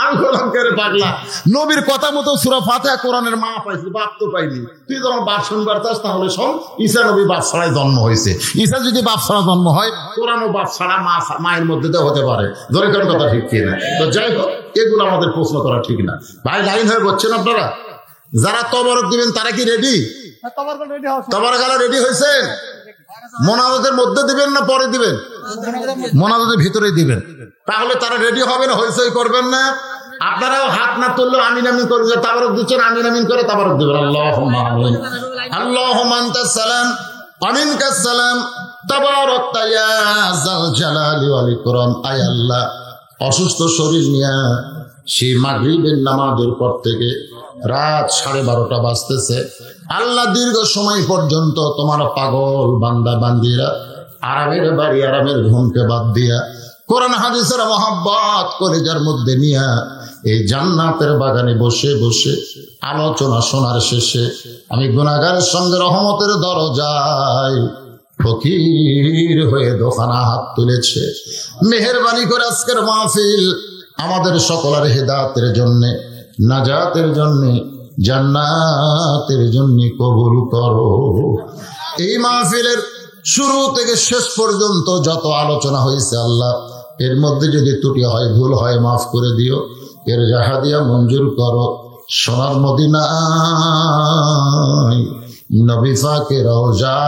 আমি বললাম কে রে পাগলা, নবীর কথা মতো সূরা ফাতিহা কোরআনের মা পাইছি, বাপ তো পাইনি। তুই যখন বাপ শুনবার চাস তাহলে শোন, ঈসা নবী বাপ ছাড়াই জন্ম হয়েছে। ঈসা যদি বাপ ছাড়া জন্ম হয়, কোরআনও বাপ ছাড়া মায়ের মধ্যে তো হতে পারে। ধরে কারণ কথা ঠিক কি না? তো যাই হোক, এগুলো আমাদের প্রশ্ন করা ঠিক না। ভাই লাইন হয়ে বলছেন আপনারা? যারা তবরক দিবেন তারা কি রেডি? তবরকালা রেডি হয়েছেন? মোনাজাতের মধ্যে দিবেন না পরে দিবেন? মোনাজাতের ভিতরে দিবেন। তাহলে তারা রেডি হবে না, হইচই করবেন না। আপনারাও হাত না তুললেও আমিন আমিন করে তাবারক দিচ্ছেন, আমিন আমিন করে তাবারক দিবেন। আল্লাহুম্মা আমিন, আল্লাহুম্মা আনতাস সালাম আমিনকাস সালাম তাবারাকতা ইয়া যাল জালালি ওয়াল ইকরাম। আয় আল্লাহ, অসুস্থ শরীর নিয়ে সেই মাগরিবের নামাজের পর থেকে রাত 12:30 বাজতেছে, আল্লাহ দীর্ঘ সময় পর্যন্ত তোমার পাগল বান্দা বান্দিরা আরামের বাড়ি আরামের ঘুমকে বাদ দিয়া কোরআন হাদিসের মহব্বত কলেজার মধ্যে নিয়া এই জান্নাতের বাগানে বসে বসে আলোচনা শোনার শেষে আমি গুনাহগারের সঙ্গে রহমতের দরজায় ফকির হয়ে দোকানা হাত তুলেছে। মেহেরবানি করে আজকের মাহফিল আমাদের সকলের হেদায়েতের জন্যে, নাজাতের জন্যে, জান্নাতের জন্য কবুল করো। এই মাহফিলের শুরু থেকে শেষ পর্যন্ত যত আলোচনা হয়েছে আল্লাহ, এর মধ্যে যদি ত্রুটি হয়, ভুল হয়, মাফ করে দিও। এর জাহাদিয়া মঞ্জুর করো। সোনার মদিনায় নবী পাকের রওজা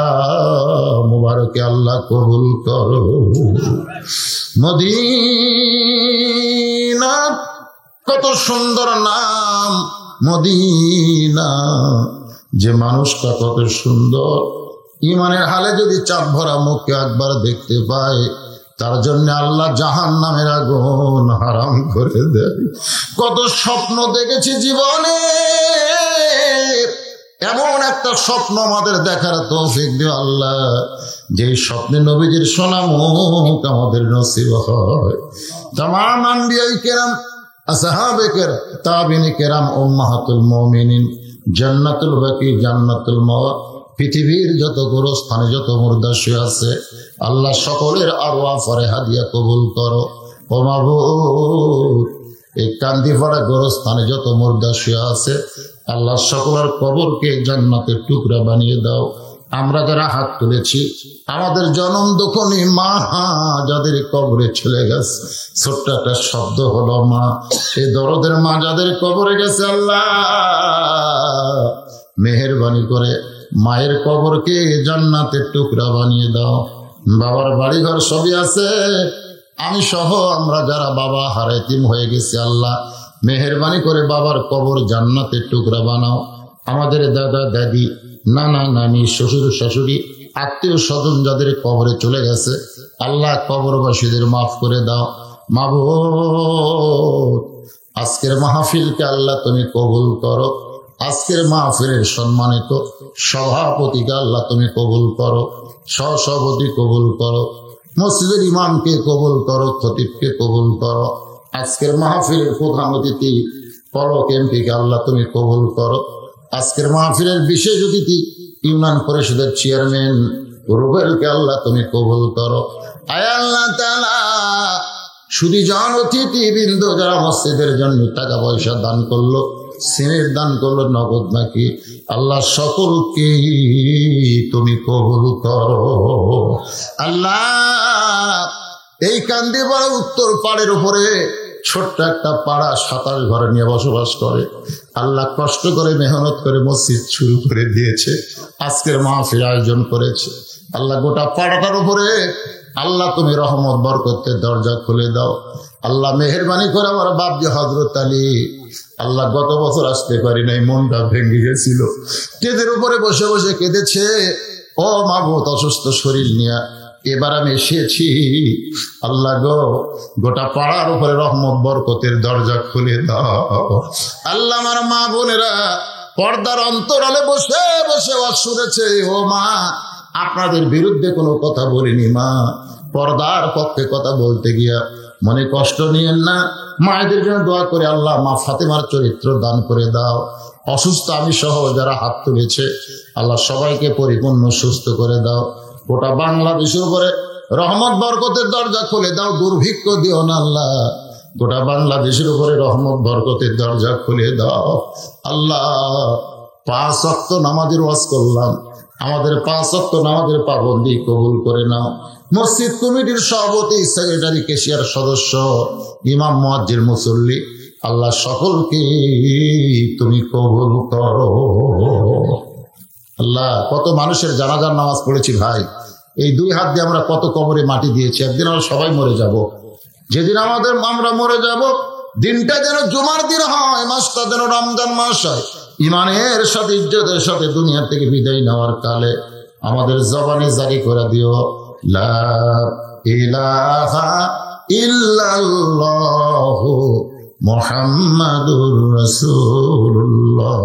মুবারকে আল্লাহ কবুল করো। মদিনা কত সুন্দর নাম, মদিনা যে মানুষটা কত সুন্দর। ইমানের হালে যদি চাপ ভরা মুখকে একবার দেখতে পায়, তার জন্য আল্লাহ জাহান্নামের আগুন হারাম করে দেয়। কত স্বপ্ন দেখেছি জীবনে, এমন একটা স্বপ্ন আমাদের দেখার তৌফিক দিও আল্লাহ, যে স্বপ্নে নবীজির সোনা মুখ আমাদের নসিব হয়। তামাম আম্বিয়া কেরাম, আসহাবে কেরাম, তাবিনী কেরাম, উম্মাহাতুল মুমিনিন, জান্নাতুল বাকি, জান্নাতুল মাওয়া, পৃথিবীর যত গোরস্থানে যত মুর্দা শুয়ে আছে আল্লাহ সকলের আরওয়া ফরেহাদিয়া কবুল করো। ও মাবুদ, এই কান্দিপাড়া গোরস্থানে যত মুর্দা শুয়ে আছে আল্লাহ সকলের কবরকে জান্নাতের টুকরা বানিয়ে দাও। আমরা যারা হাত তুলেছি, আমাদের জনম দুঃখনী মা যাদের কবরে চলে গেছে, ছোট্ট একটা শব্দ হলো মা, এই দরদের মা যাদের কবরে গেছে আল্লাহ মেহেরবানি করে মায়ের কবরকে জান্নাতের টুকরা বানিয়ে দাও। বাবার বাড়িঘর সবই আছে, আমি সহ আমরা যারা বাবা হারাইতিম হয়ে গেছি আল্লাহ মেহেরবানি করে বাবার কবর জান্নাতের টুকরা বানাও। আমাদের দাদা দাদি, নানা নানি, শ্বশুর শাশুড়ি, আত্মীয় স্বজন যাদের কবরে চলে গেছে আল্লাহ কবরবাসীদের মাফ করে দাও। মাবুদ, আজকের মাহফিলকে আল্লাহ তুমি কবুল করো। আজকের মাহফিলের সম্মানিত সভাপতিকে আল্লাহ তুমি কবুল করো, সহসভাপতি কবুল করো, মসজিদের ইমামকে কবুল করো, খতিবকে কবুল করো। আজকের মাহফিলের প্রধান অতিথি পলক এমপিকে আল্লাহ তুমি কবুল করো। আজকের মাহফিলের বিশেষ অতিথি ইউনিয়ন পরিষদের চেয়ারম্যান রুবেলকে আল্লাহ তুমি কবুল করো। আয় আল্লাহ তাআলা, শুধু জন অতিথি বৃন্দ যারা মসজিদের জন্য টাকা পয়সা দান করলো, সিমেন্ট দান করলো, নগদ নাকি, আল্লাহ সকলকে তুমি কবুল করো। আল্লাহ, এই কান্দিপাড়া উত্তর পাড়ের উপরে ছোট্ট একটা পাড়া 27 ঘরে নিয়ে বসবাস করে আল্লাহ, কষ্ট করে মেহনত করে মসজিদ শুরু করে দিয়েছে, আজকের মাহফিল আয়োজন করেছে আল্লাহ। গোটা পাড়াটার উপরে আল্লাহ তুমি রহমত বরকতের দরজা খুলে দাও আল্লাহ। মেহেরবানি করে আমার বাপজি হযরত আলী আল্লাহ, গত বছর আসতে পারি নাই, মনটা ভেঙে গেছিল, কেদের উপরে বসে বসে কেঁদেছে। ও মাবুদ, অসুস্থ শরীর নিয়ে এবার আমি এসেছি আল্লাহ গো, গোটা পাড়ার উপরে রহমত বরকতের দরজা খুলে দাও আল্লাহ। আমার মা বোনেরা পর্দার অন্তরালে বসে বসে ওয়াজ শুনেছে, ও মা আপনাদের বিরুদ্ধে কোনো কথা বলিনি মা, পর্দার পক্ষে কথা বলতে গিয়া মনে কষ্ট নিয়েন না। মায়েদের জন্য দোয়া করে আল্লাহ মা ফাতেমার চরিত্র দান করে দাও অসুস্থ আমি সহ যারা হাত তুলেছে আল্লাহ সবাইকে পরিপূর্ণ সুস্থ করে দাও। গোটা বাংলাদেশের উপরে রহমত বরকতের দরজা খুলে দাও, দুর্ভিক্ষ দিও না আল্লাহ। গোটা বাংলাদেশের উপরে রহমত বরকতের দরজা খুলে দাও আল্লাহ। 5 ওয়াক্ত নামাজের ওয়াজ করলাম, আমাদের 5 ওয়াক্ত নামাজের পাবন্দি কবুল করে নাও। মসজিদ কমিটির সভাপতি, সেক্রেটারি, কেশিয়ার সদস্য, ইমাম, মুয়াজ্জিন, মুসল্লি, আল্লাহ সকলকে তুমি কবুল করো আল্লাহ। কত মানুষের জানাজার নামাজ পড়েছি ভাই, এই 2 হাত দিয়ে আমরা কত কবরে মাটি দিয়েছি। একদিন আমরা সবাই মরে যাব, যেদিন আমরা মরে যাব দিনটা যেন জুমার দিন হয়, মাসটা যেন রমজান মাস হয়। ইমানের সাথে ইজ্জতের সাথে দুনিয়া থেকে বিদায় নেওয়ার কালে আমাদের জবানে জারি করে দিও লা ইলাহা ইল্লাল্লাহু মুহাম্মাদুর রাসূলুল্লাহ।